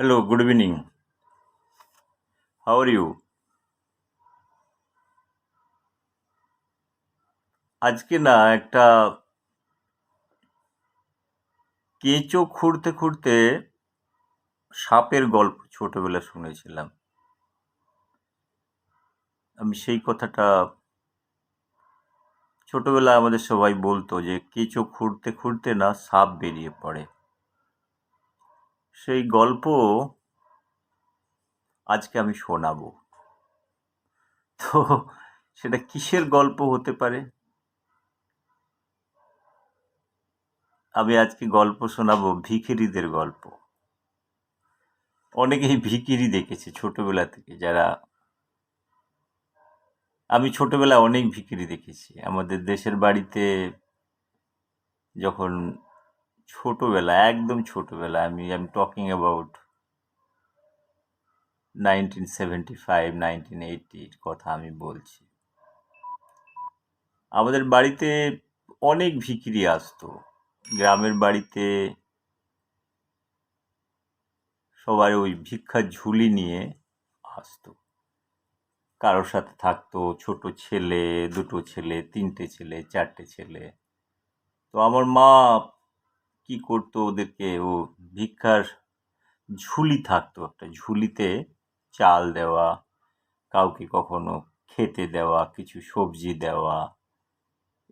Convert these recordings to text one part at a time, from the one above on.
Hello, good evening. How are you? আজকে না একটা কেঁচো খুঁড়তে খুঁড়তে সাপের গল্প ছোটবেলায় শুনেছিলাম। আমি সেই কথাটা ছোটবেলায় আমাদের সবাই বলতো যে কেঁচো খুঁড়তে খুঁড়তে না সাপ বেরিয়ে পড়ে। সেই গল্প আজকে আমি শোনাবো। তো সেটা কিসের গল্প হতে পারে? আমি আজকে গল্প শোনাবো ভিখিরিদের গল্প। অনেকেই ভিখিরি দেখেছে ছোটবেলা থেকে, যারা আমি ছোটবেলায় অনেক ভিখিরি দেখেছি। আমাদের দেশের বাড়িতে যখন ছোটবেলা, একদম ছোটবেলা, আমি টকিং অ্যাবাউট 1975 1980 কথা আমি বলছি। আমাদের বাড়িতে অনেক ভিখিরি আসতো। গ্রামের বাড়িতে সবাই ওই ভিক্ষার ঝুলি নিয়ে আসতো। কারোর সাথে থাকতো ছোট ছেলে, দুটো ছেলে, তিনটে ছেলে, চারটে ছেলে। তো আমার মা কি করতো, ওদেরকে ও ভিক্ষার ঝুলি থাকতো, একটা ঝুলিতে চাল দেওয়া, কাউকে কখনো খেতে দেওয়া, কিছু সবজি দেওয়া,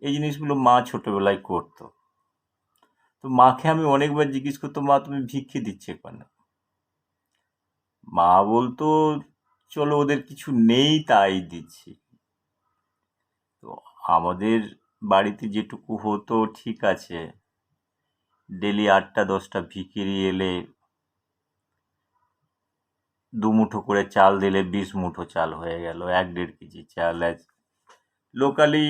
এই জিনিসগুলো মা ছোটবেলায় করতো। তো মাকে আমি অনেকবার জিজ্ঞেস করতো, মা তুমি ভিক্ষে দিচ্ছে কেন? মা বলতো, চলো ওদের কিছু নেই তাই দিচ্ছি। তো আমাদের বাড়িতে যেটুকু হতো ঠিক আছে, ডেলি 8টা 10টা ভিখিরি এলে দুমুঠো করে চাল দিলে 20 মুঠো চাল হয়ে গেল, 1-1.5 কেজি চাল। লোকালি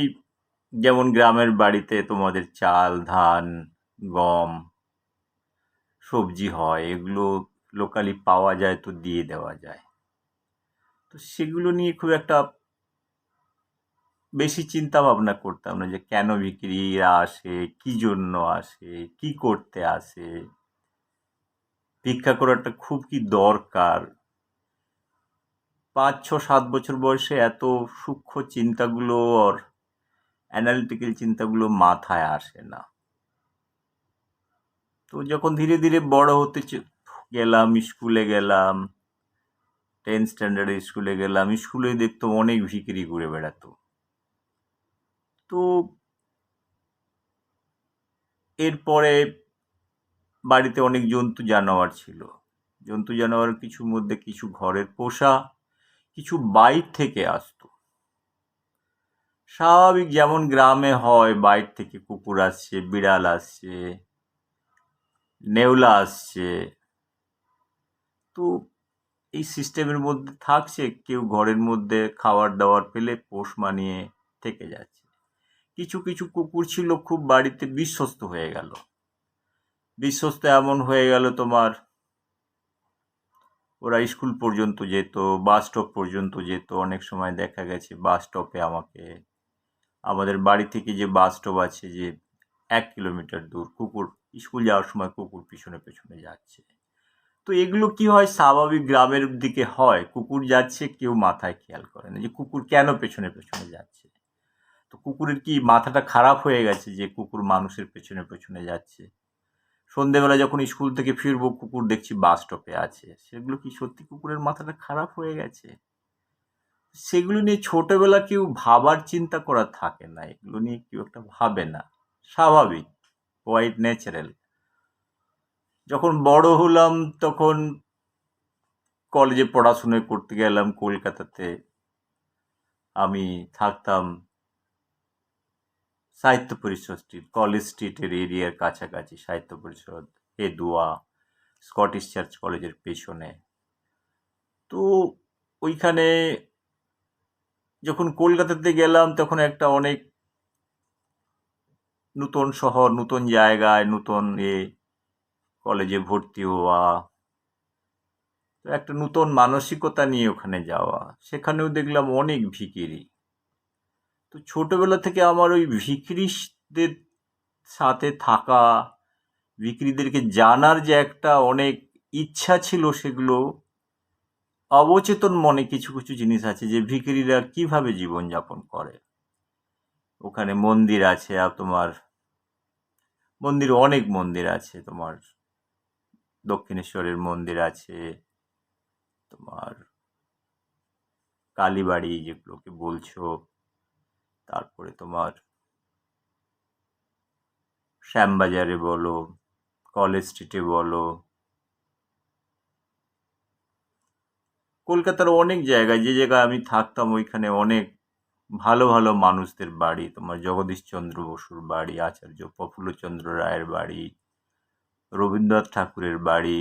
যেমন গ্রামের বাড়িতে তোমাদের চাল, ধান, গম, সবজি হয়, এগুলো লোকালি পাওয়া যায়, তো দিয়ে দেওয়া যায়। তো সেগুলো নিয়ে খুব একটা বেশি চিন্তা ভাবনা করতাম না যে কেন বিক্রিরা আসে, কি জন্য আসে, কি করতে আসে, ভিক্ষা করাটা খুব কি দরকার। 5 6 7 বছর বয়সে এত সূক্ষ্ম চিন্তাগুলো আর অ্যানালিটিক্যাল চিন্তাগুলো মাথায় আসে না। তো যখন ধীরে ধীরে বড় হতে গেলাম, স্কুলে গেলাম, 10 স্ট্যান্ডার্ডে স্কুলে গেলাম, স্কুলে দেখতাম অনেক ভিখিরি ঘুরে বেড়াতো। তো এরপরে বাড়িতে অনেক জন্তু জানোয়ার ছিল। জন্তু জানোয়ার কিছুর মধ্যে কিছু ঘরের পোষা, কিছু বাইর থেকে আসতো। স্বাভাবিক যেমন গ্রামে হয়, বাইর থেকে কুকুর আসছে, বিড়াল আসছে, নেওলা আসছে। তো এই সিস্টেমের মধ্যে থাকছে, কেউ ঘরের মধ্যে খাবার দাবার পেলে পোষ মানিয়ে থেকে যাচ্ছে। কিছু কিছু কুকুর ছিল খুব বাড়িতে বিশ্বস্ত হয়ে গেল। বিশ্বস্ত এমন হয়ে গেল তোমার, ওরা স্কুল পর্যন্ত যেত, বাস স্টপ পর্যন্ত যেত। অনেক সময় দেখা গেছে বাস স্টপে আমাদের বাড়ি থেকে যে বাস স্টপ আছে, যে 1 কিলোমিটার দূর, কুকুর স্কুল যাওয়ার সময় কুকুর পিছনে পেছনে যাচ্ছে। তো এগুলো কি হয়, স্বাভাবিক গ্রামের দিকে হয়, কুকুর যাচ্ছে, কেউ মাথায় খেয়াল করে না যে কুকুর কেন পেছনে পেছনে যাচ্ছে। তো কুকুরের কি মাথাটা খারাপ হয়ে গেছে যে কুকুর মানুষের পেছনে পেছনে যাচ্ছে? সন্ধেবেলা যখন স্কুল থেকে ফিরবো, কুকুর দেখছি বাস স্টপে আছে, সেগুলো কি সত্যি কুকুরের মাথাটা খারাপ হয়ে গেছে? সেগুলো নিয়ে ছোটবেলা কেউ ভাবার চিন্তা করা থাকে না, এগুলো নিয়ে কেউ একটা ভাবে না। স্বাভাবিক, কোয়াইট ন্যাচারাল। যখন বড় হলাম তখন কলেজে পড়াশুনো করতে গেলাম কলকাতাতে। আমি থাকতাম সাহিত্য পরিষদ স্ট্রিট, কলেজ স্ট্রিটের এরিয়ার কাছাকাছি। সাহিত্য পরিষদ, হেদুয়া, স্কটিশ চার্চ কলেজের পেছনে। তো ওইখানে যখন কলকাতাতে গেলাম তখন একটা অনেক নতুন শহর, নতুন জায়গায়, নতুন কলেজে ভর্তি হওয়া, তো একটা নতুন মানসিকতা নিয়ে ওখানে যাওয়া। সেখানেও দেখলাম অনেক ভিখিরি। তো ছোটবেলা থেকে আমার ওই ভিখিরিদের সাথে থাকা, ভিখিরিদেরকে জানার যে একটা অনেক ইচ্ছা ছিল সেগুলো অবচেতন মনে কিছু কিছু জিনিস আছে যে ভিখিরিরা কিভাবে জীবনযাপন করে। ওখানে মন্দির আছে, আর তোমার অনেক মন্দির আছে, তোমার দক্ষিণেশ্বরের মন্দির আছে, তোমার কালীবাড়ি যেগুলোকে বলছো, তারপরে তোমার শ্যামবাজারে বলো, কলেজ স্ট্রিটে বলো, কলকাতার অনেক জায়গায়, যে জায়গায় আমি থাকতাম ওইখানে অনেক ভালো ভালো মানুষদের বাড়ি, তোমার জগদীশচন্দ্র বসুর বাড়ি, আচার্য প্রফুল্লচন্দ্র রায়ের বাড়ি, রবীন্দ্রনাথ ঠাকুরের বাড়ি,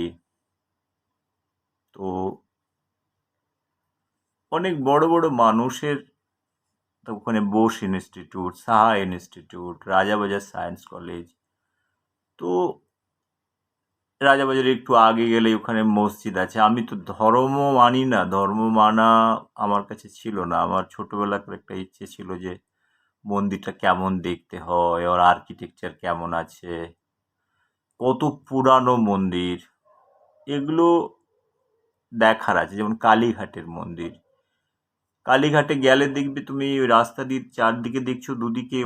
তো অনেক বড় বড় মানুষের, তো ওখানে Bose institute, Saha institute, Rajabazar science college. তো রাজাবাজারে একটু আগে গেলে ওখানে মসজিদ আছে। আমি তো ধর্ম মানি না, ধর্ম মানা আমার কাছে ছিল না। আমার ছোটবেলাকার একটা ইচ্ছে ছিল যে মন্দিরটা কেমন দেখতে হয়, ওর আর্কিটেকচার কেমন আছে, কত পুরানো মন্দির, এগুলো দেখার আছে। যেমন কালীঘাটের মন্দির, কালীঘাটে গেলে দেখবে তুমি ওই রাস্তা দিয়ে চারদিকে দেখছো দুদিকে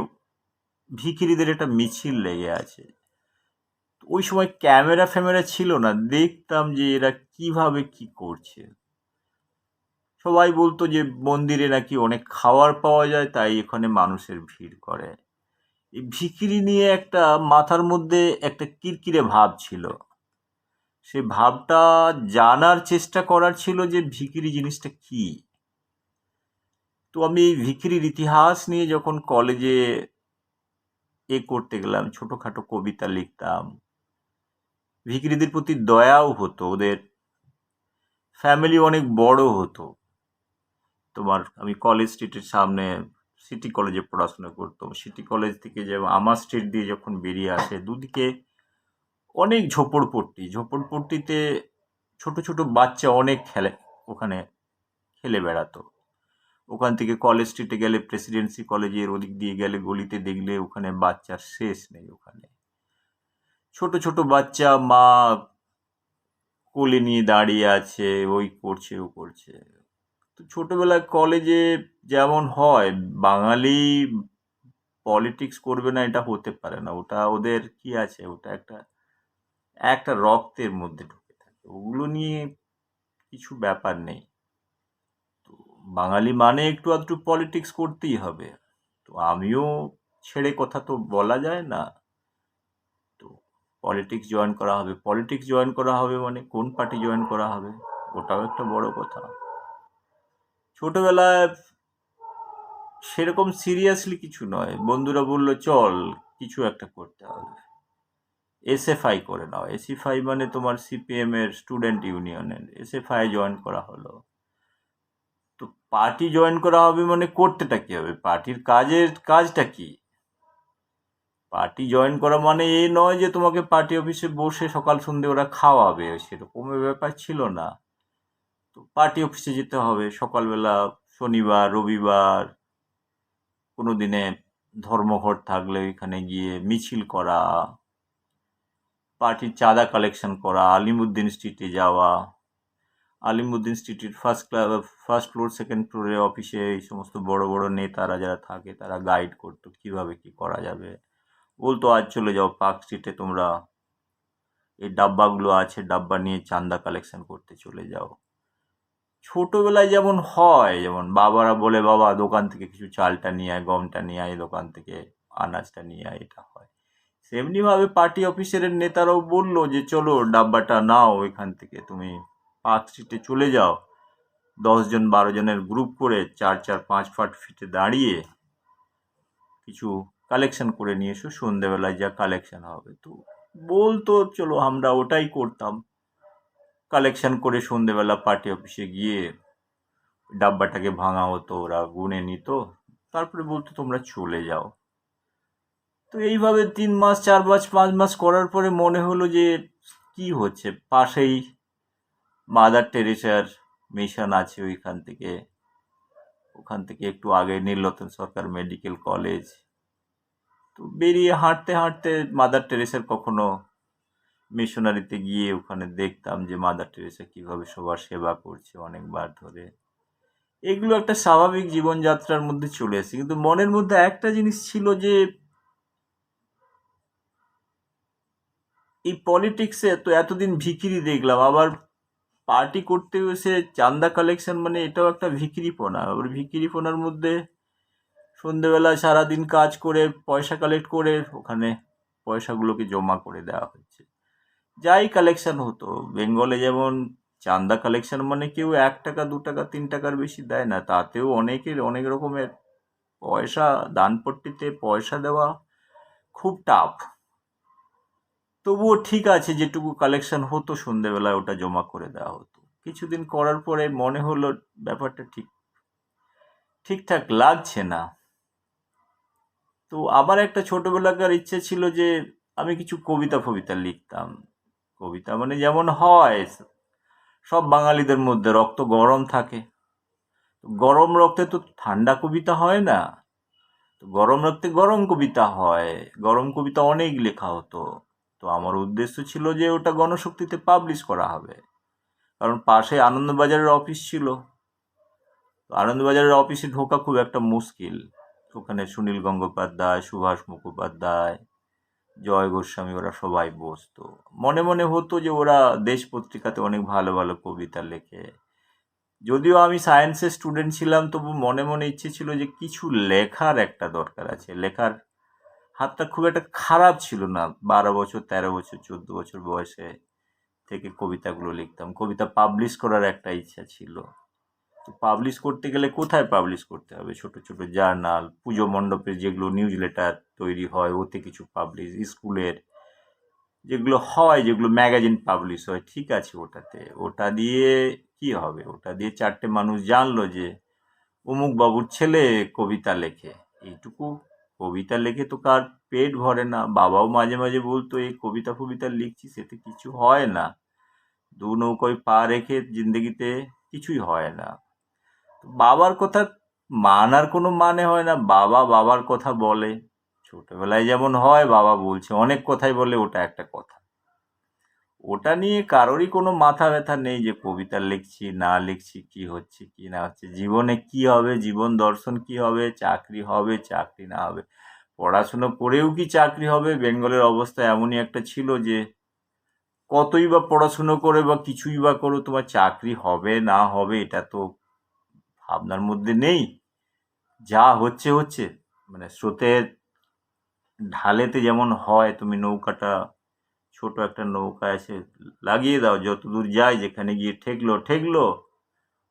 ভিখিরিদের একটা মিছিল লেগে আছে। ওই সময় ক্যামেরা ফ্যামেরা ছিল না, দেখতাম যে এরা কিভাবে কি করছে। সবাই বলতো যে মন্দিরে নাকি অনেক খাবার পাওয়া যায়, তাই এখানে মানুষের ভিড় করে। এই ভিখিরি নিয়ে একটা মাথার মধ্যে একটা কিরকিরে ভাব ছিল। সে ভাবটা জানার চেষ্টা করার ছিল যে ভিখিরি জিনিসটা কি। তো আমি এই ভিখিরির ইতিহাস নিয়ে যখন কলেজে করতে গেলাম, ছোটখাটো কবিতা লিখতাম, ভিখিরিদের প্রতি দয়াও হতো, ওদের ফ্যামিলি অনেক বড় হতো। তোমার আমি কলেজ স্ট্রিটের সামনে সিটি কলেজে পড়াশোনা করতাম। সিটি কলেজ থেকে যে আমার স্ট্রিট দিয়ে যখন বেরিয়ে আসে, দুদিকে অনেক ঝোপড়পট্টি, ঝোপড়পট্টিতে ছোট ছোট বাচ্চা অনেক খেলে, ওখানে খেলে বেড়াতো। ওখান থেকে কলেজ স্ট্রিটে গেলে, প্রেসিডেন্সি কলেজের ওদিক দিয়ে গেলে গলিতে দেখলে ওখানে বাচ্চার শেষ নেই। ওখানে ছোট ছোট বাচ্চা, মা কোলে নিয়ে দাঁড়িয়ে আছে, ওই করছে ও করছে। তো ছোটবেলায় কলেজে যেমন হয়, বাঙালি পলিটিক্স করবে না এটা হতে পারে না। ওটা ওদের কি আছে, ওটা একটা একটা রক্তের মধ্যে ঢুকে থাকে, ওগুলো নিয়ে কিছু ব্যাপার নেই। তো বাঙালি মানে একটু আধটু পলিটিক্স করতেই হবে। তো আমিও ছেড়ে কথা তো বলা যায় না। তো পলিটিক্স জয়েন করা হবে, পলিটিক্স জয়েন করা হবে মানে কোন পার্টি জয়েন করা হবে, ওটাও একটা বড় কথা। ছোটবেলায় সেরকম সিরিয়াসলি কিছু নয়, বন্ধুরা বলল চল কিছু একটা করতে হবে, এসএফআই করে নাও। এসএফআই মানে তোমার সিপিএম এর স্টুডেন্ট ইউনিয়নের, এসএফআই জয়েন করা হলো। তো পার্টি জয়েন করা হবে মানে করতেটা কি হবে, পার্টির কাজটা কি? পার্টি জয়েন করা মানে এই নয় যে তোমাকে পার্টি অফিসে বসে সকাল সন্ধে ওরা খাওয়াবে, সেরকম ব্যাপার ছিল না। তো পার্টি অফিসে যেতে হবে সকালবেলা, শনিবার রবিবার, কোনো দিনে ধর্মঘট থাকলে ওইখানে গিয়ে মিছিল করা, পার্টির চাঁদা কালেকশন করা, আলিমুদ্দিন স্ট্রিটে যাওয়া। আলিমুদ্দিন স্ট্রিটের ফার্স্ট ফ্লোর সেকেন্ড ফ্লোরে অফিসে এই সমস্ত বড় বড় নেতারা যারা থাকে তারা গাইড করতো কিভাবে কি করা যাবে। বলতো আজ চলে যাও পার্ক স্ট্রিটে, তোমরা এই ডাব্বাগুলো আছে, ডাব্বা নিয়ে চাঁদা কালেকশন করতে চলে যাও। ছোটবেলায় যেমন হয়, যেমন বাবারা বলে বাবা দোকান থেকে কিছু চালটা নিয়ে আয়, গমটা নিয়ে আয়, দোকান থেকে আনাজটা নিয়ে আয়, এটা হয়। সেমনি ভাবে পার্টি অফিসের নেতারাও বললো যে চলো ডাব্বাটা নাও, এখান থেকে তুমি পার্ক স্ট্রিটে চলে যাও, 10 জন 12 জনের গ্রুপ করে 4 4 5 ফিটে দাঁড়িয়ে কিছু কালেকশন করে নিয়ে এসো, সন্ধ্যেবেলায় যা কালেকশন হবে। তো বলতো চলো, আমরা ওটাই করতাম। কালেকশন করে সন্ধ্যেবেলা পার্টি অফিসে গিয়ে ডাব্বাটাকে ভাঙা হতো, ওরা গুনে নিত, তারপরে বলতো তোমরা চলে যাও। তো এইভাবে 3 মাস 4 মাস 5 মাস করার পরে মনে হলো যে কি হচ্ছে, পাশেই মাদার টেরেসার মিশন আছে, ওখান থেকে একটু আগে নীলরতন সরকার মেডিকেল কলেজ। তো বেরিয়ে হাঁটতে হাঁটতে মাদার টেরেসার কখনো মিশনারিতে গিয়ে ওখানে দেখতাম যে মাদার টেরেসা কিভাবে সবার সেবা করছে অনেকবার ধরে। এগুলো একটা স্বাভাবিক জীবনযাত্রার মধ্যে চলে এসেছে, কিন্তু মনের মধ্যে একটা জিনিস ছিল যে এই পলিটিক্সে তো এতদিন ভিখিরি দেখলাম, আবার পার্টি করতে এসে চাঁদা কালেকশন, মানে এটাও একটা ভিখিরিপনা। আবার ভিখিরিপনার মধ্যে সন্ধেবেলা সারাদিন কাজ করে পয়সা কালেক্ট করে ওখানে পয়সাগুলোকে জমা করে দেওয়া হচ্ছে। যাই কালেকশন হতো বেঙ্গলে, যেমন চাঁদা কালেকশন মানে কেউ 1 টাকা 2 টাকা 3 টাকার বেশি দেয় না, তাতেও অনেকের অনেক রকমের পয়সা, দানপট্টিতে পয়সা দেওয়া খুব টাফ। তবুও ঠিক আছে, যেটুকু কালেকশন হতো সন্ধেবেলায় ওটা জমা করে দেওয়া হতো। কিছুদিন করার পরে মনে হলো ব্যাপারটা ঠিকঠাক লাগছে না। তো আবার একটা ছোটবেলাকার ইচ্ছে ছিল যে আমি কিছু কবিতা ফবিতা লিখতাম। কবিতা মানে যেমন হয় সব বাঙালিদের মধ্যে রক্ত গরম থাকে, তো গরম রক্তে তো ঠান্ডা কবিতা হয় না, তো গরম রক্তে গরম কবিতা হয়। গরম কবিতা অনেক লেখা হতো। তো আমার উদ্দেশ্য ছিল যে ওটা গণশক্তিতে পাবলিশ করা হবে, কারণ পাশে আনন্দবাজারের অফিস ছিল। তো আনন্দবাজারের অফিসে ঢোকা খুব একটা মুশকিল। ওখানে সুনীল গঙ্গোপাধ্যায়, সুভাষ মুখোপাধ্যায়, জয় গোস্বামী, ওরা সবাই বসতো। মনে মনে হতো যে ওরা দেশ পত্রিকাতে অনেক ভালো ভালো কবিতা লেখে। যদিও আমি সায়েন্সের স্টুডেন্ট ছিলাম, তবু মনে মনে ইচ্ছে ছিল যে কিছু লেখার একটা দরকার আছে। লেখার হাতটা খুব একটা খারাপ ছিল না। 12 বছর, 13 বছর, 14 বছর বয়সে থেকে কবিতাগুলো লিখতাম। কবিতা পাবলিশ করার একটা ইচ্ছা ছিল। তো পাবলিশ করতে গেলে কোথায় পাবলিশ করতে হবে? ছোট ছোট জার্নাল, পুজো মণ্ডপে যেগুলো নিউজ লেটার তৈরি হয় ওতে কিছু পাবলিশ, স্কুলের যেগুলো হয়, যেগুলো ম্যাগাজিন পাবলিশ হয়, ঠিক আছে, ওটা দিয়ে কি হবে? ওটা দিয়ে 4টে মানুষ জানলো যে অমুক বাবুর ছেলে কবিতা লেখে। এইটুকু কবিতা লেখে তো কার পেট ভরে না। বাবাও মাঝে মাঝে বলতো এই কবিতা ফবিতা লিখছিস, এতে কিছু হয় না, দু নৌকোয় পা রেখে জিন্দগিতে কিছুই হয় না। বাবার কথা মানার কোনো মানে হয় না। বাবা বাবার কথা বলে, ছোটবেলায় যেমন হয়, বাবা বলছে অনেক কথাই বলে, ওটা একটা কথা। ওটা নিয়ে কারোরই কোনো মাথা ব্যথা নেই যে কবিতা লিখছি না লিখছি, কি হচ্ছে কি না হচ্ছে, জীবনে কি হবে, জীবন দর্শন কি হবে, চাকরি হবে চাকরি না হবে, পড়াশুনো করেও কি চাকরি হবে? বেঙ্গলের অবস্থা এমনই একটা ছিল যে কতই বা পড়াশুনো করে বা কিছুই বা করো, তোমার চাকরি হবে না হবে এটা তো ভাবনার মধ্যে নেই। যা হচ্ছে হচ্ছে, মানে স্রোতের ঢালেতে যেমন হয়, তুমি নৌকাটা, ছোট একটা নৌকা এসে লাগিয়ে দাও, যতদূর যায়, যেখানে গিয়ে ঠেকলো ঠেকলো,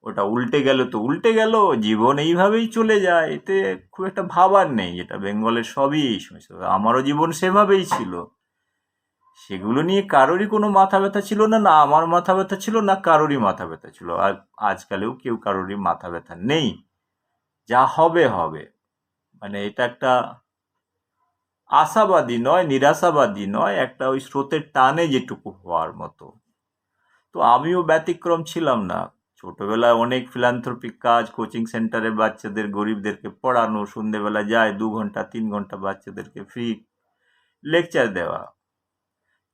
ওটা উল্টে গেল তো উল্টে গেল, জীবন এইভাবেই চলে যায়, এতে খুব একটা ভাবার নেই। এটা বেঙ্গলের সবই এই সমস্যা, আমারও জীবন সেভাবেই ছিল। সেগুলো নিয়ে কারোরই কোনো মাথা ব্যথা ছিল না, না আমার মাথা ব্যথা ছিল, না কারোরই মাথা ব্যথা ছিল। আর আজকালেও কেউ কারোরই মাথা ব্যথা নেই। যা হবে হবে, মানে এটা একটা আশাবাদী নয়, নিরাশাবাদী নয়, একটা ওই স্রোতের টানে যেটুকু হওয়ার মতো। তো আমিও ব্যতিক্রম ছিলাম না। ছোটবেলায় অনেক ফিলান্থ্রপিক কাজ, কোচিং সেন্টারে বাচ্চাদের, গরিবদেরকে পড়ানো, সন্ধেবেলা যায় 2 ঘন্টা 3 ঘন্টা বাচ্চাদেরকে ফ্রি লেকচার দেওয়া।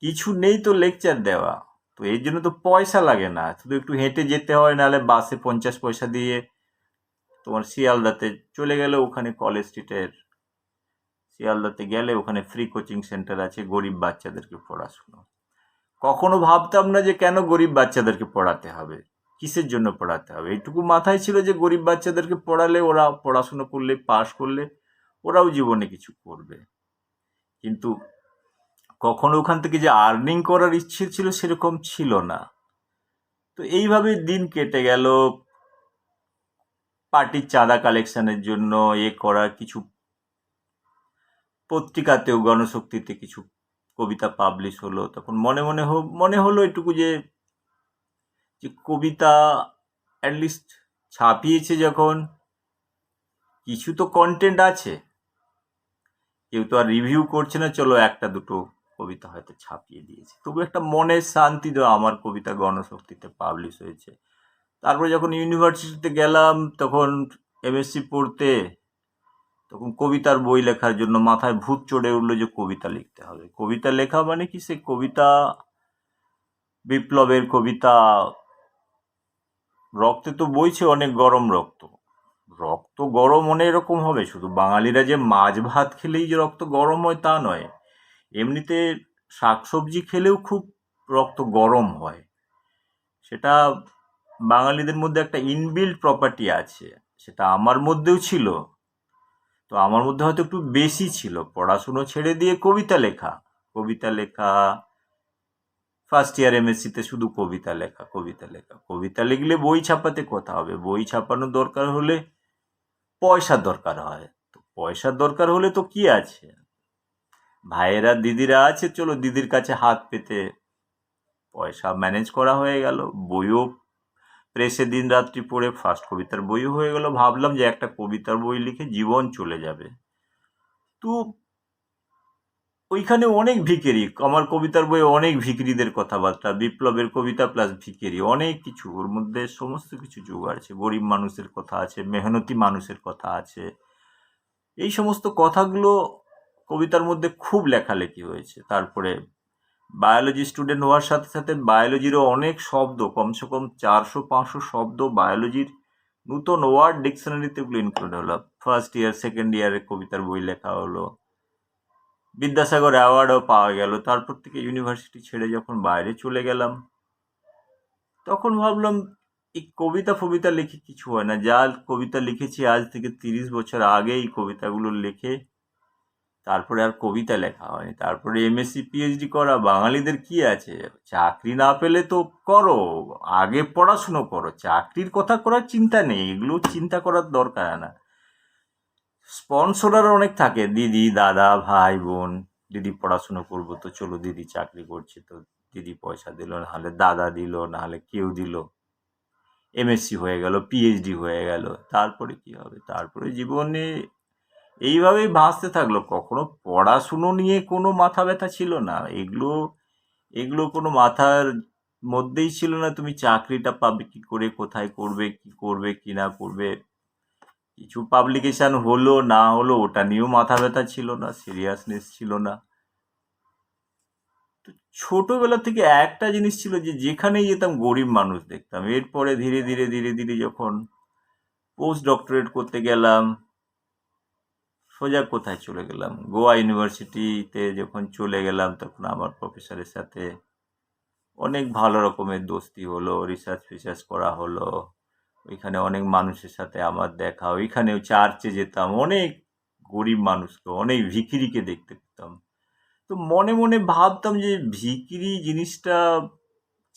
কিছু নেই তো লেকচার দেওয়া, তো এই জন্য তো পয়সা লাগে না, শুধু একটু হেঁটে যেতে হয়, নাহলে বাসে 50 পয়সা দিয়ে তোমার শিয়ালদাতে চলে গেলে, ওখানে কলেজ স্ট্রিটের শিয়ালদাতে গেলে ওখানে ফ্রি কোচিং সেন্টার আছে, গরিব বাচ্চাদেরকে পড়াশুনো। কখনো ভাবতাম না যে কেন গরিব বাচ্চাদেরকে পড়াতে হবে, কিসের জন্য পড়াতে হবে। এইটুকু মাথায় ছিল যে গরিব বাচ্চাদেরকে পড়ালে, ওরা পড়াশুনো করলে, পাশ করলে ওরাও জীবনে কিছু করবে। কিন্তু কখনো ওখান থেকে যে আর্নিং করার ইচ্ছে ছিল সেরকম ছিল না। তো এইভাবে দিন কেটে গেল। পার্টির চাঁদা কালেকশনের জন্য করা, কিছু পত্রিকাতেও, গণশক্তিতে কিছু কবিতা পাবলিশ হলো। তখন মনে হলো এটুকু যে যে কবিতা অ্যাটলিস্ট ছাপিয়েছে যখন, কিছু তো কন্টেন্ট আছে। কেউ তো আর রিভিউ করছে না, চলো একটা দুটো কবিতা হয়তো ছাপিয়ে দিয়েছে, তবু একটা মনের শান্তি দেওয়া, আমার কবিতা গণশক্তিতে পাবলিশ হয়েছে। তারপরে যখন ইউনিভার্সিটিতে গেলাম, তখন এমএসসি পড়তে, তখন কবিতার বই লেখার জন্য মাথায় ভূত চড়ে উঠলো যে কবিতা লিখতে হবে। কবিতা লেখা মানে কি, সে কবিতা বিপ্লবের কবিতা। রক্তে তো বইছে অনেক গরম রক্ত। রক্ত গরম অনেক রকম হবে, শুধু বাঙালিরা যে মাছ ভাত খেলেই যে রক্ত গরম হয় তা নয়, এমনিতে শাকসবজি খেলেও খুব রক্ত গরম হয়। সেটা বাঙালিদের মধ্যে একটা ইনবিল্ট প্রপার্টি আছে, সেটা আমার মধ্যেও ছিল। তো আমার মধ্যে হয়তো একটু বেশি ছিল, পড়াশুনো ছেড়ে দিয়ে কবিতা লেখা। কবিতা লেখা, ফার্স্ট ইয়ার এমএসসিতে শুধু কবিতা লেখা, কবিতা লেখা। কবিতা লিখলে বই ছাপাতে কথা হবে, বই ছাপানোর দরকার হলে পয়সার দরকার হয়। তো পয়সার দরকার হলে তো কি আছে, ভাইয়েরা দিদিরা আছে, চলো দিদির কাছে হাত পেতে পয়সা ম্যানেজ করা হয়ে গেল। বইও প্রেসে দিন রাত্রি পড়ে ফার্স্ট কবিতার বইও হয়ে গেল। ভাবলাম যে একটা কবিতার বই লিখে জীবন চলে যাবে। তো ওইখানে অনেক ভিখারি, আমার কবিতার বইয়ে অনেক ভিখারিদের কথাবার্তা, বিপ্লবের কবিতা প্লাস ভিখারি, অনেক কিছু ওর মধ্যে সমস্ত কিছু যোগ আছে। গরিব মানুষের কথা আছে, মেহনতি মানুষের কথা আছে। এই সমস্ত কথাগুলো কবিতার মধ্যে খুব লেখালেখি হয়েছে। তারপরে বায়োলজি স্টুডেন্ট হওয়ার সাথে সাথে বায়োলজিরও অনেক শব্দ, কমসে কম 400-500 শব্দ বায়োলজির নতুন ওয়ার্ড ডিকশনারিতে ওগুলো ইনক্লুড হলো। ফার্স্ট ইয়ার সেকেন্ড ইয়ারে কবিতার বই লেখা হলো, বিদ্যাসাগর অ্যাওয়ার্ডও পাওয়া গেল। তারপর থেকে ইউনিভার্সিটি ছেড়ে যখন বাইরে চলে গেলাম, তখন ভাবলাম এই কবিতা ফবিতা লিখে কিছু হয় না। যা কবিতা লিখেছি আজ থেকে 30 বছর আগে, এই কবিতাগুলো লিখে তারপরে আর কবিতা লেখা হয়নি। তারপরে এমএসসি পিএইচডি করা, বাঙালিদের কি আছে, চাকরি না পেলে তো করো, আগে পড়াশুনো করো, চাকরির কথা করার চিন্তা নেই, এগুলো চিন্তা করার দরকার না। স্পন্সরার অনেক থাকে, দিদি দাদা ভাই বোন, দিদি পড়াশুনো করবো তো চলো, দিদি চাকরি করছে তো দিদি পয়সা দিল, নাহলে দাদা দিল, নাহলে কেউ দিল, এমএসসি হয়ে গেল, পিএইচডি হয়ে গেল, তারপরে কি হবে? তারপরে জীবনে এইভাবেই ভাসতে থাকলো। কখনো পড়াশুনো নিয়ে কোনো মাথা ব্যথা ছিল না, এগুলো এগুলো কোনো মাথার মধ্যেই ছিল না। তুমি চাকরিটা পাবে কি করে, কোথায় করবে, কি করবে কি না করবে, কিছু পাবলিকেশন হলো না হলো ওটা নিয়েও মাথা ব্যথা ছিল না, সিরিয়াসনেস ছিল না। তো ছোটবেলা থেকে একটা জিনিস ছিল যে যেখানেই যেতাম গরিব মানুষ দেখতাম। এরপরে ধীরে ধীরে ধীরে ধীরে যখন পোস্ট ডক্টরেট করতে গেলাম, সোজা কোথায় চলে গেলাম, গোয়া ইউনিভার্সিটিতে যখন চলে গেলাম, তখন আমার প্রফেসরের সাথে অনেক ভালো রকমের দোস্তি হলো, রিসার্চ ফিসার্চ করা হলো। ওইখানে অনেক মানুষের সাথে আমার দেখা, ওইখানেও চার্চে যেতাম, অনেক গরিব মানুষকে, অনেক ভিখিরিকে দেখতে পেতাম। তো মনে মনে ভাবতাম যে ভিখিরি জিনিসটা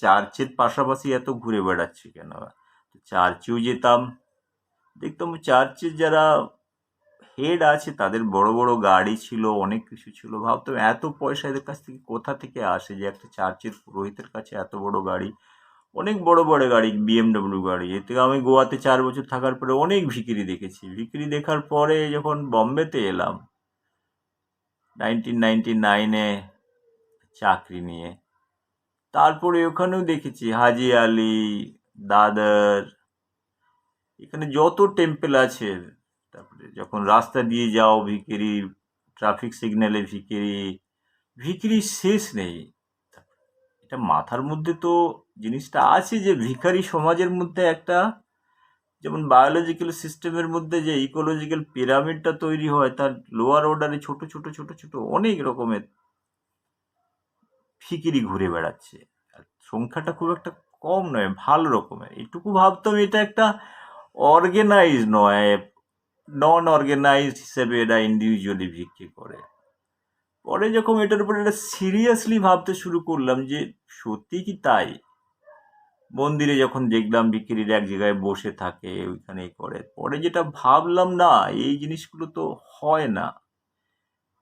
চার্চের পাশাপাশি এত ঘুরে বেড়াচ্ছে কেন। তো চার্চেও যেতাম, দেখতাম চার্চের যারা হেড আছে তাদের বড় বড় গাড়ি ছিল, অনেক কিছু ছিল। ভাবতাম এত পয়সা এদের কাছ থেকে কোথা থেকে আসে যে একটা চার্চের পুরোহিতের কাছে এত বড় গাড়ি, অনেক বড় বড় গাড়ি, বিএমডব্লিউ গাড়ি। এর থেকে আমি গোয়াতে 4 বছর থাকার পরে অনেক ভিখিরি দেখেছি। ভিখিরি দেখার পরে যখন বম্বেতে এলাম 1999-এ চাকরি নিয়ে, তারপরে ওখানেও দেখেছি হাজি আলি, দাদর, এখানে যত টেম্পল আছে। তারপরে যখন রাস্তা দিয়ে যাও ভিখিরি, ট্রাফিক সিগন্যালে ভিখিরি, ভিখিরি শেষ নেই। এটা মাথার মধ্যে তো জিনিসটা আছে যে ভিখারি সমাজের মধ্যে একটা, যেমন বায়োলজিক্যাল সিস্টেমের মধ্যে যে ইকোলজিক্যাল পিরামিডটা তৈরি হয়, তার লোয়ার অর্ডারে ছোট ছোট ছোট ছোট অনেক রকমের ফিকিরি ঘুরে বেড়াচ্ছে। আর সংখ্যাটা খুব একটা কম নয়, ভালো রকমের। এটুকু ভাবতাম এটা একটা অর্গানাইজ নয়, নন অর্গানাইজড হিসেবে এরা ইন্ডিভিজুয়ালি ভিক্ষি করে। পরে যখন এটার উপর একটা সিরিয়াসলি ভাবতে শুরু করলাম যে সত্যি কি তাই, মন্দিরে যখন দেখলাম ভিখিরিরা এক জায়গায় বসে থাকে, ওইখানেই করে, পরে যেটা ভাবলাম না এই জিনিসগুলো তো হয় না।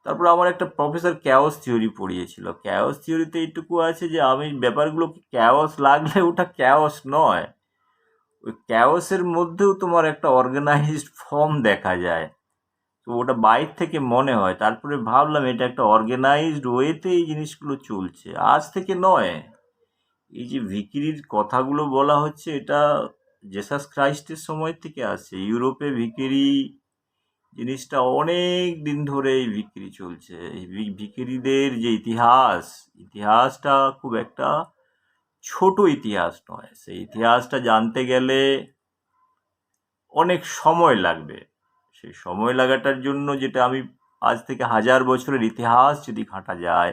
তারপর আমার একটা প্রফেসর ক্যাওস থিওরি পড়িয়েছিল। ক্যাওস থিওরিতে এইটুকু আছে যে আমি ব্যাপারগুলোকে ক্যাওস লাগলে ওটা ক্যাওস নয়, ওই ক্যাওসের মধ্যেও তোমার একটা অর্গানাইজড ফর্ম দেখা যায়। তো ওটা বাইরে থেকে মনে হয়। তারপরে ভাবলাম এটা একটা অর্গানাইজড ওয়েতে এই জিনিসগুলো চলছে, আজ থেকে নয়। এই যে ভিখিরির কথাগুলো বলা হচ্ছে, এটা জেসাস খ্রাইস্টের সময় থেকে আসছে। ইউরোপে ভিখিরি জিনিসটা অনেক দিন ধরে এই বিক্রি চলছে। এই ভিখিরিদের যে ইতিহাসটা খুব একটা ছোট ইতিহাস নয়। সেই ইতিহাসটা জানতে গেলে অনেক সময় লাগবে। সেই সময় লাগাটার জন্য যেটা আমি আজ থেকে 1000 বছরের ইতিহাস যদি ঘাঁটা যায়,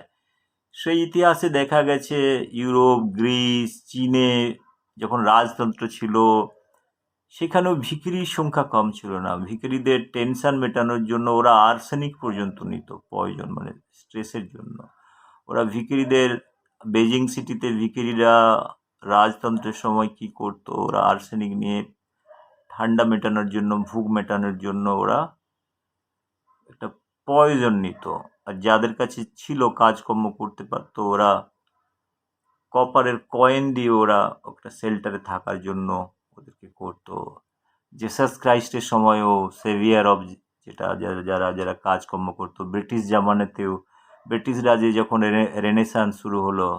সেই ইতিহাসে দেখা গেছে ইউরোপ, গ্রিস, চীনে যখন রাজতন্ত্র ছিল, সেখানেও ভিখিরির সংখ্যা কম ছিল না। ভিখিরিদের টেনশন মেটানোর জন্য ওরা আর্সেনিক পর্যন্ত নিত, পয়জন মানে স্ট্রেসের জন্য। ওরা ভিখিরিদের, বেজিং সিটিতে ভিখিরিরা রাজতন্ত্রের সময় কি করতো, ওরা আর্সেনিক নিয়ে ঠান্ডা মেটানোর জন্য, ভুগ মেটানোর জন্য ওরা একটা পয়জন নিত। আর যাদের কাছে ছিল, কাজকর্ম করতে পারতো, ওরা কপারের কয়েন দিয়ে ওরা একটা শেল্টারে থাকার জন্য ওদেরকে করতো। জেসাস ক্রাইস্টের সময়ও সেভিয়ার অব, যেটা যারা যারা যারা কাজকর্ম করতো, ব্রিটিশ জামানাতেও ব্রিটিশ রাজে যখন রেনেসান্স শুরু হলো,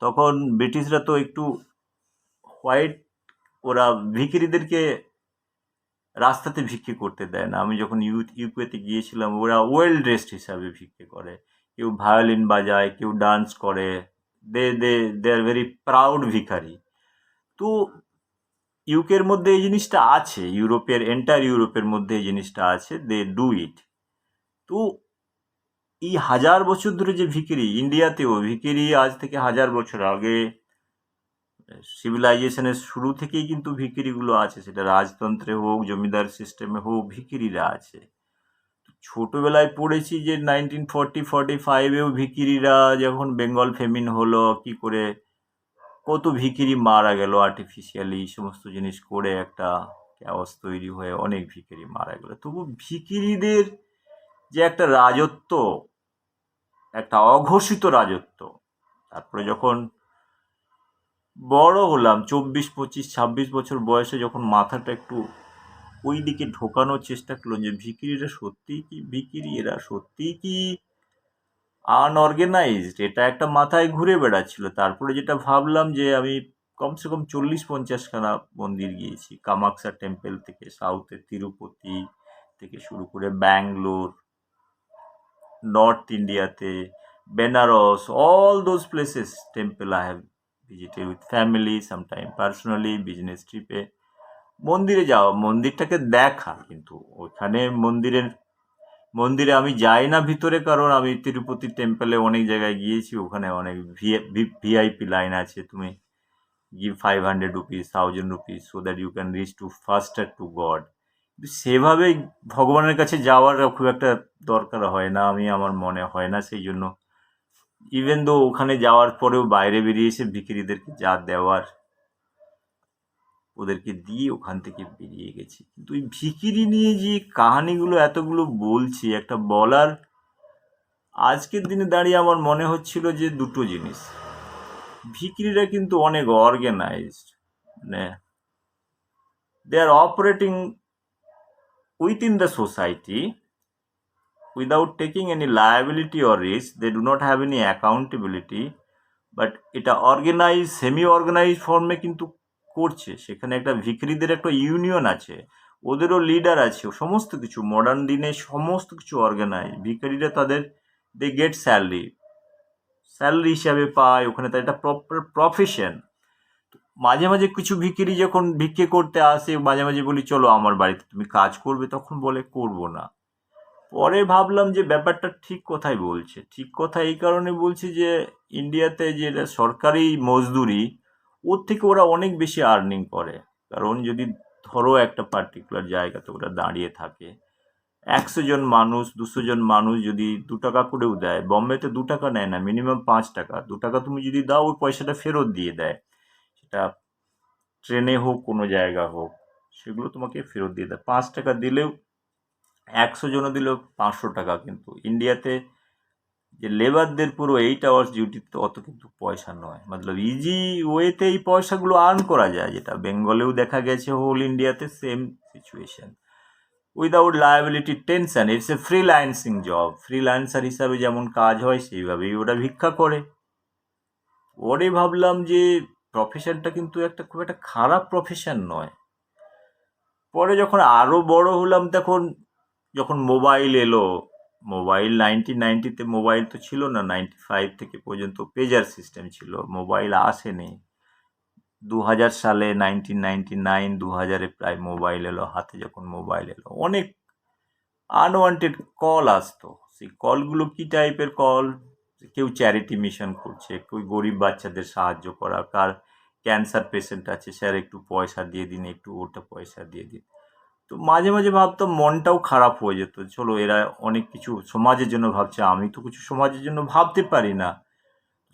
তখন ব্রিটিশরা তো একটু হোয়াইট, ওরা ভিখিরিদেরকে রাস্তাতে ভিক্ষে করতে দেয় না। আমি যখন ইউকেতে গিয়েছিলাম, ওরা ওয়েল ড্রেসড হিসাবে ভিক্ষে করে। কেউ ভায়োলিন বাজায়, কেউ ডান্স করে। দে দে দে আর ভেরি প্রাউড ভিখারি। তো ইউকের মধ্যে এই জিনিসটা আছে, ইউরোপের, এন্টায়ার ইউরোপের মধ্যে এই জিনিসটা আছে, দে ডু ইট। তো এই 1000 বছর ধরে যে ভিখিরি, ইন্ডিয়াতেও ভিখিরি আজ থেকে 1000 বছর আগে সিভিলাইজেশনের শুরু থেকেই কিন্তু ভিখিরিগুলো আছে। সেটা রাজতন্ত্রে হোক, জমিদার সিস্টেমে হোক, ভিখিরিরা আছে। ছোটবেলায় পড়েছি যে 1940-45-এও ভিখিরিরা যখন বেঙ্গল ফেমিন হলো, কি করে কত ভিখিরি মারা গেল আর্টিফিশিয়ালি, সমস্ত জিনিস করে একটা ক্যাওস তৈরি হয়ে অনেক ভিখিরি মারা গেল। তবু ভিখিরিদের যে একটা রাজত্ব, একটা অঘোষিত রাজত্ব, তারপরে যখন বড় হলাম, 24-25-26 বছর বয়সে যখন মাথাটা একটু ওই দিকে ঢোকানোর চেষ্টা করলাম যে ভিখিরিরা সত্যিই কি ভিখিরি, এরা সত্যিই কি আনঅর্গানাইজড, এটা একটা মাথায় ঘুরে বেড়াচ্ছিল। তারপরে যেটা ভাবলাম যে আমি কমসে কম 40-50খানা মন্দির গিয়েছি, কামাখ্যা টেম্পল থেকে সাউথে তিরুপতি থেকে শুরু করে ব্যাঙ্গালোর, নর্থ ইন্ডিয়াতে Benaras, all those places temple I have visited with family, sometime personally, business ট্রিপে। মন্দিরে যাওয়া, মন্দিরটাকে দেখা, কিন্তু ওখানে মন্দিরে আমি যাই না ভিতরে, কারণ আমি তিরুপতি টেম্পলে অনেক জায়গায় গিয়েছি, ওখানে অনেক ভিআইপি লাইন আছে। তুমি give 500 rupees, 1000 rupees so that you can reach to faster to God. সেভাবে ভগবানের কাছে যাওয়ার খুব একটা দরকার হয় না, আমার মনে হয় না। সেই জন্য ইভেন দো ওখানে যাওয়ার পরেও বাইরে বেরিয়ে এসে ভিখিরিদেরকে যা দেওয়ার ওদেরকে দিয়ে ওখান থেকে বেরিয়ে গেছি। কিন্তু ওই ভিখিরি নিয়ে যে কাহানিগুলো এতগুলো বলছি, একটা বলার, আজকের দিনে দাঁড়িয়ে আমার মনে হচ্ছিল যে দুটো জিনিস। ভিখিরিরা কিন্তু অনেক অর্গানাইজড, মানে they are operating within the society without taking any liability or risk. They do not have any accountability, but এটা অর্গানাইজ, সেমি অর্গানাইজ ফর্মে কিন্তু করছে। সেখানে একটা ভিখিরিদের একটা ইউনিয়ন আছে, ওদেরও লিডার আছে, সমস্ত কিছু মডার্ন দিনে সমস্ত কিছু অর্গানাইজ। ভিখারিরা তাদের দে গেট স্যালারি হিসাবে পায়, ওখানে তার একটা প্রপার প্রফেশন। মাঝে মাঝে কিছু ভিখিরি যখন ভিক্ষে করতে আসে, মাঝে মাঝে বলি চলো আমার বাড়িতে তুমি কাজ করবে, তখন বলে করবো না। পরে ভাবলাম যে ব্যাপারটা ঠিক কথাই বলছে। ঠিক কথা এই কারণে বলছি যে ইন্ডিয়াতে যে সরকারি মজদুরি, ওর থেকে ওরা অনেক বেশি আর্নিং করে। কারণ যদি ধরো একটা পার্টিকুলার জায়গাতে ওরা দাঁড়িয়ে থাকে, 100 জন মানুষ, 200 জন মানুষ যদি 2 টাকা করেও দেয়, বম্বেতে 2 টাকা নেয় না, মিনিমাম 5 টাকা। 2 টাকা তুমি যদি দাও, ওই পয়সাটা ফেরত দিয়ে দেয়। সেটা ট্রেনে হোক, কোনো জায়গা হোক, সেগুলো তোমাকে ফেরত দিয়ে দেয়। 5 টাকা দিলেও 100 জনও দিলেও 500 টাকা। কিন্তু ইন্ডিয়াতে যে লেবারদের পুরো 8 আওয়ার্স ডিউটিতে অত কিন্তু পয়সা নয়, মতলব ইজি ওয়েতে এই পয়সাগুলো আর্ন করা যায়, যেটা বেঙ্গলেও দেখা গেছে, হোল ইন্ডিয়াতে same situation. Without liability tension, it's a freelancing job. Freelancer হিসাবে যেমন কাজ হয়, সেইভাবেই ওরা ভিক্ষা করে। পরে ভাবলাম যে প্রফেশনটা কিন্তু একটা খুব একটা খারাপ প্রফেশন নয়। পরে যখন আরও বড় হলাম, যখন মোবাইল এলো, মোবাইল 1990-তে মোবাইল তো ছিল না, 95 থেকে পর্যন্ত পেজার সিস্টেম ছিল, মোবাইল আসেনি। 2000 সালে 1999 2000-এ প্রায় মোবাইল এলো, হাতে যখন মোবাইল এলো অনেক আনওয়ান্টেড কল আসতো। সেই কলগুলো কি টাইপের কল? কেউ চ্যারিটি মিশন করছে, কেউ গরিব বাচ্চাদের সাহায্য করা, কার ক্যান্সার পেশেন্ট আছে স্যার একটু পয়সা দিয়ে দিন, একটু ওটা পয়সা দিয়ে দিন। তো মাঝে মাঝে ভাবতাম মনটাও খারাপ হয়ে যেত, চলো এরা অনেক কিছু সমাজের জন্য ভাবছে, আমি তো কিছু সমাজের জন্য ভাবতে পারি না।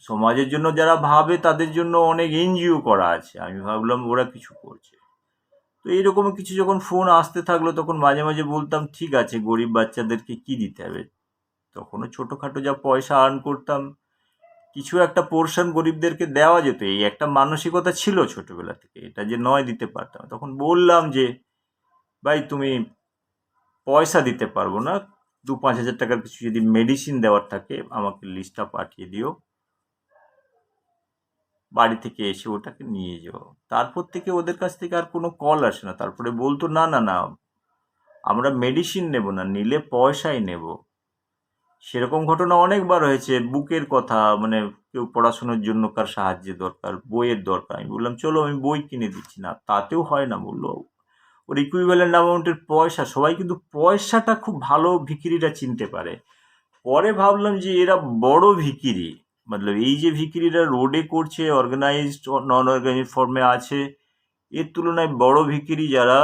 সমাজের জন্য যারা ভাবে তাদের জন্য অনেক এনজিও করা আছে, আমি ভাবলাম ওরা কিছু করছে। তো এইরকম কিছু যখন ফোন আসতে থাকলো তখন মাঝে মাঝে বলতাম ঠিক আছে গরিব বাচ্চাদেরকে কি দিতে হবে। তখনও ছোটোখাটো যা পয়সা আর্ন করতাম কিছু একটা পোর্শন গরিবদেরকে দেওয়া যেত, এই একটা মানসিকতা ছিল ছোটবেলা থেকে, এটা যে নয় দিতে পারতাম। তখন বললাম যে ভাই তুমি পয়সা দিতে পারবো না, 2-5 হাজার টাকার কিছু যদি মেডিসিন দেওয়ার থাকে আমাকে লিস্টটা পাঠিয়ে দিও, বাড়ি থেকে এসে ওটাকে নিয়ে যাও। তারপর থেকে ওদের কাছ থেকে আর কোনো কল আসে না। তারপরে বলতো না না না, আমরা মেডিসিন নেব না, নিলে পয়সাই নেব। সেরকম ঘটনা অনেকবার হয়েছে। বুকের কথা, মানে কেউ পড়াশোনার জন্য কার সাহায্যের দরকার, বইয়ের দরকার, আমি বললাম চলো আমি বই কিনে দিচ্ছি, না তাতেও হয় না, বললো ওর ইকুইভ্যালেন্ট অ্যামাউন্টের পয়সা। সবাই কিন্তু পয়সাটা খুব ভালো ভিখিরিরা চিনতে পারে। পরে ভাবলাম যে এরা বড় ভিখিরি, মতলব এই যে ভিখিরিরা রোডে করছে, অর্গানাইজড নন অর্গানাইজড ফর্মে আছে, এর তুলনায় বড় ভিখিরি যারা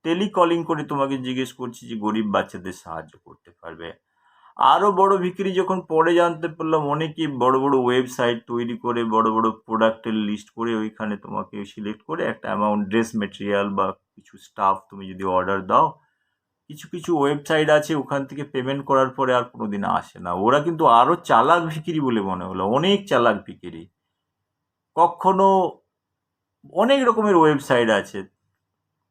টেলিকলিং করে তোমাকে জিজ্ঞেস করছে যে গরিব বাচ্চাদের সাহায্য করতে পারবে। আরও বড় বিক্রি যখন পরে জানতে পারলাম, অনেকেই বড় বড় ওয়েবসাইট তৈরি করে বড় বড় প্রোডাক্টের লিস্ট করে ওইখানে তোমাকে সিলেক্ট করে একটা অ্যামাউন্ট, ড্রেস মেটেরিয়াল বা কিছু স্টাফ তুমি যদি অর্ডার দাও, কিছু কিছু ওয়েবসাইট আছে ওখান থেকে পেমেন্ট করার পরে আর কোনোদিন আসে না। ওরা কিন্তু আরও চালাক ভিখিরি বলে মনে হলো, অনেক চালাক ভিখিরি। কখনো অনেক রকমের ওয়েবসাইট আছে,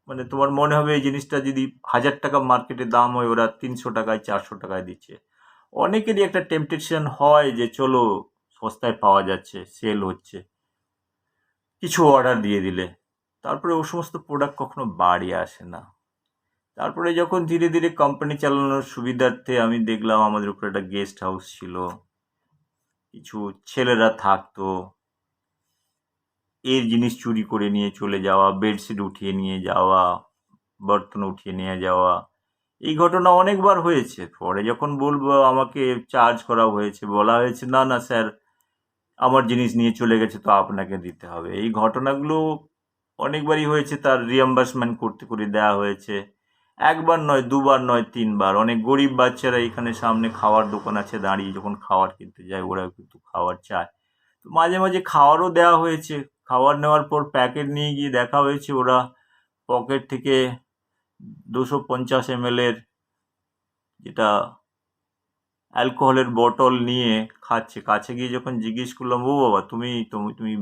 মানে তোমার মনে হবে এই জিনিসটা যদি 1000 টাকা মার্কেটে দাম হয়, ওরা 300 টাকায় 400 টাকায় দিচ্ছে। অনেকেরই একটা টেম্পটেশন হয় যে চলো সস্তায় পাওয়া যাচ্ছে, সেল হচ্ছে, কিছু অর্ডার দিয়ে দিলে। তারপরে ও সমস্ত প্রোডাক্ট কখনো বাড়ি আসে না। তারপরে যখন ধীরে ধীরে কোম্পানি চালানোর সুবিধার্থে আমি দেখলাম আমাদের উপরে একটা গেস্ট হাউস ছিল, কিছু ছেলেরা থাকতো, এর জিনিস চুরি করে নিয়ে চলে যাওয়া, বেডশিট উঠিয়ে নিয়ে যাওয়া, বর্তন উঠিয়ে নিয়ে যাওয়া, এই ঘটনা অনেকবার হয়েছে। পরে যখন বলবো আমাকে চার্জ করা হয়েছে, বলা হয়েছে না না স্যার আমার জিনিস নিয়ে চলে গেছে তো আপনাকে দিতে হবে। এই ঘটনাগুলো অনেকবারই হয়েছে, তার রিএম্বার্সমেন্ট করতে করে দেওয়া হয়েছে। একবার নয়, দুবার নয়, তিনবার। অনেক গরিব বাচ্চারা এখানে সামনে খাওয়ার দোকান আছে, দাঁড়িয়ে যখন খাবার কিনতে যায় ওরাও কিন্তু খাবার চায়, তো মাঝে মাঝে খাওয়ারও দেওয়া হয়েছে। খাবার নেওয়ার পর প্যাকেট নিয়ে গিয়ে দেখা হয়েছে ওরা পকেট থেকে 250 ml যেটা অ্যালকোহলের বোতল নিয়ে খাচ্ছে। কাছে গিয়ে যখন জিজ্ঞেস করলাম, ও বাবা তুমি তুমি তুমি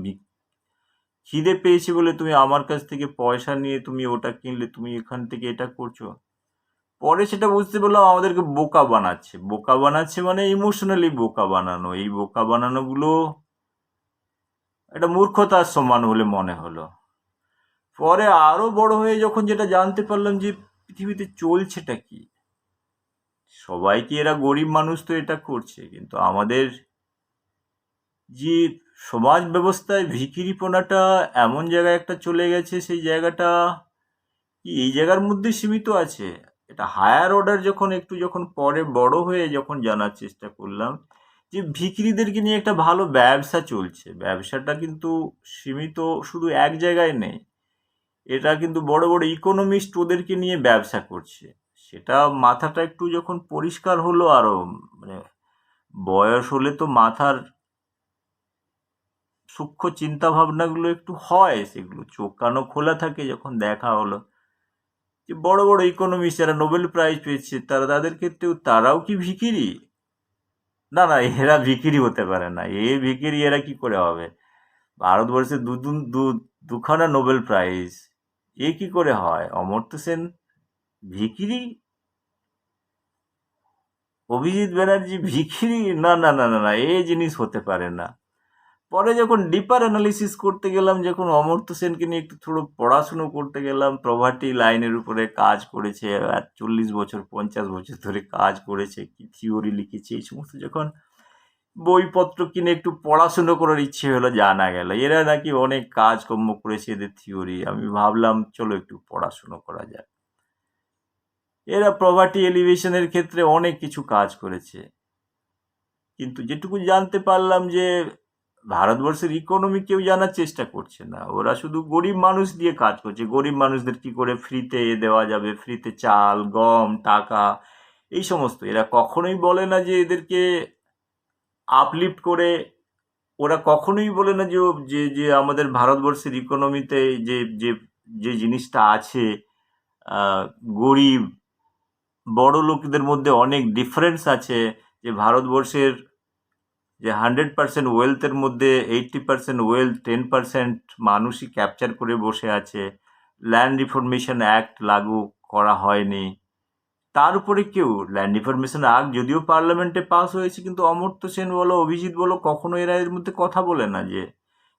খিদে পেয়েছে বলে তুমি আমার কাছ থেকে পয়সা নিয়ে তুমি ওটা কিনলে, তুমি এখান থেকে এটা করছো। পরে সেটা বুঝতে পারলাম আমাদেরকে বোকা বানাচ্ছে। বোকা বানাচ্ছে মানে ইমোশনালি বোকা বানানো। এই বোকা বানানোগুলো একটা মূর্খতার সমান বলে মনে হলো। পরে আরো বড় হয়ে যখন যেটা জানতে পারলাম যে পৃথিবীতে চলছেটা কি, সবাই কি এরা গরিব মানুষ তো এটা করছে, কিন্তু আমাদের যে সমাজ ব্যবস্থায় ভিখিরিপনাটা এমন জায়গায় একটা চলে গেছে, সেই জায়গাটা কি এই জায়গার মধ্যে সীমিত আছে? এটা হায়ার অর্ডার যখন একটু যখন পরে বড় হয়ে যখন জানার চেষ্টা করলাম যে ভিখিরিদেরকে নিয়ে একটা ভালো ব্যবসা চলছে, ব্যবসাটা কিন্তু সীমিত শুধু এক জায়গায় নেই, এটা কিন্তু বড় বড় ইকোনমিস্ট ওদেরকে নিয়ে ব্যবসা করছে। সেটা মাথাটা একটু যখন পরিষ্কার হলো, আরো মানে বয়স হলে তো মাথার সূক্ষ্ম চিন্তা ভাবনাগুলো একটু হয়, সেগুলো চোখ কানও খোলা থাকে, যখন দেখা হলো যে বড় বড় ইকোনমিস্ট যারা নোবেল প্রাইজ পেয়েছে তারা, তাদের ক্ষেত্রেও তারাও কি ভিখিরি? না না, এরা ভিখিরি হতে পারে না। এ ভিখিরি এরা কি করে হবে? ভারতবর্ষে দুখানা নোবেল প্রাইজ, এ কি করে হয়? অমর্ত্য সেন ভিখিরি, অভিজিৎ ব্যানার্জি ভিখিরি? না না না না না, এ জিনিস হতে পারে না। পরে যখন ডিপার অ্যানালিসিস করতে গেলাম, যখন অমর্ত্য সেনকে নিয়ে একটু থোড়ো পড়াশুনো করতে গেলাম, প্রভার্টি লাইনের উপরে কাজ করেছে, 40 বছর 50 বছর ধরে কাজ করেছে, কি থিওরি লিখেছে, এই সমস্ত যখন বইপত্র কিনে একটু পড়াশুনো করার ইচ্ছে হলো, জানা গেল এরা নাকি অনেক কাজকর্ম করেছে, এদের থিওরি। আমি ভাবলাম চলো একটু পড়াশুনো করা যাক। এরা প্রভার্টি এলিভেশনের ক্ষেত্রে অনেক কিছু কাজ করেছে, কিন্তু যেটুকু জানতে পারলাম যে ভারতবর্ষের ইকোনমি কেউ জানার চেষ্টা করছে না। ওরা শুধু গরিব মানুষ দিয়ে কাজ করছে, গরিব মানুষদের কি করে ফ্রিতে দেওয়া যাবে, ফ্রিতে চাল, গম, টাকা, এই সমস্ত। এরা কখনোই বলে না যে এদেরকে আপলিফট করে, ওরা কখনোই বলে না যে যে যে আমাদের ভারতবর্ষের ইকোনমিতে যে যে যে জিনিসটা আছে, আহ, গরিব বড় লোকদের মধ্যে অনেক ডিফারেন্স আছে, যে ভারতবর্ষের যে 100% ওয়েলথের মধ্যে 80% ওয়েলথ 10% মানুষই ক্যাপচার করে বসে আছে, ল্যান্ড রিফরমেশন অ্যাক্ট লাগু করা হয়নি। তার উপরে কেউ ল্যান্ড রিফরমেশন অ্যাক্ট যদিও পার্লামেন্টে পাস হয়েছে, কিন্তু অমর্ত্য সেন বলো অভিজিৎ বলো কখনো এরা এর মধ্যে কথা বলে না। যে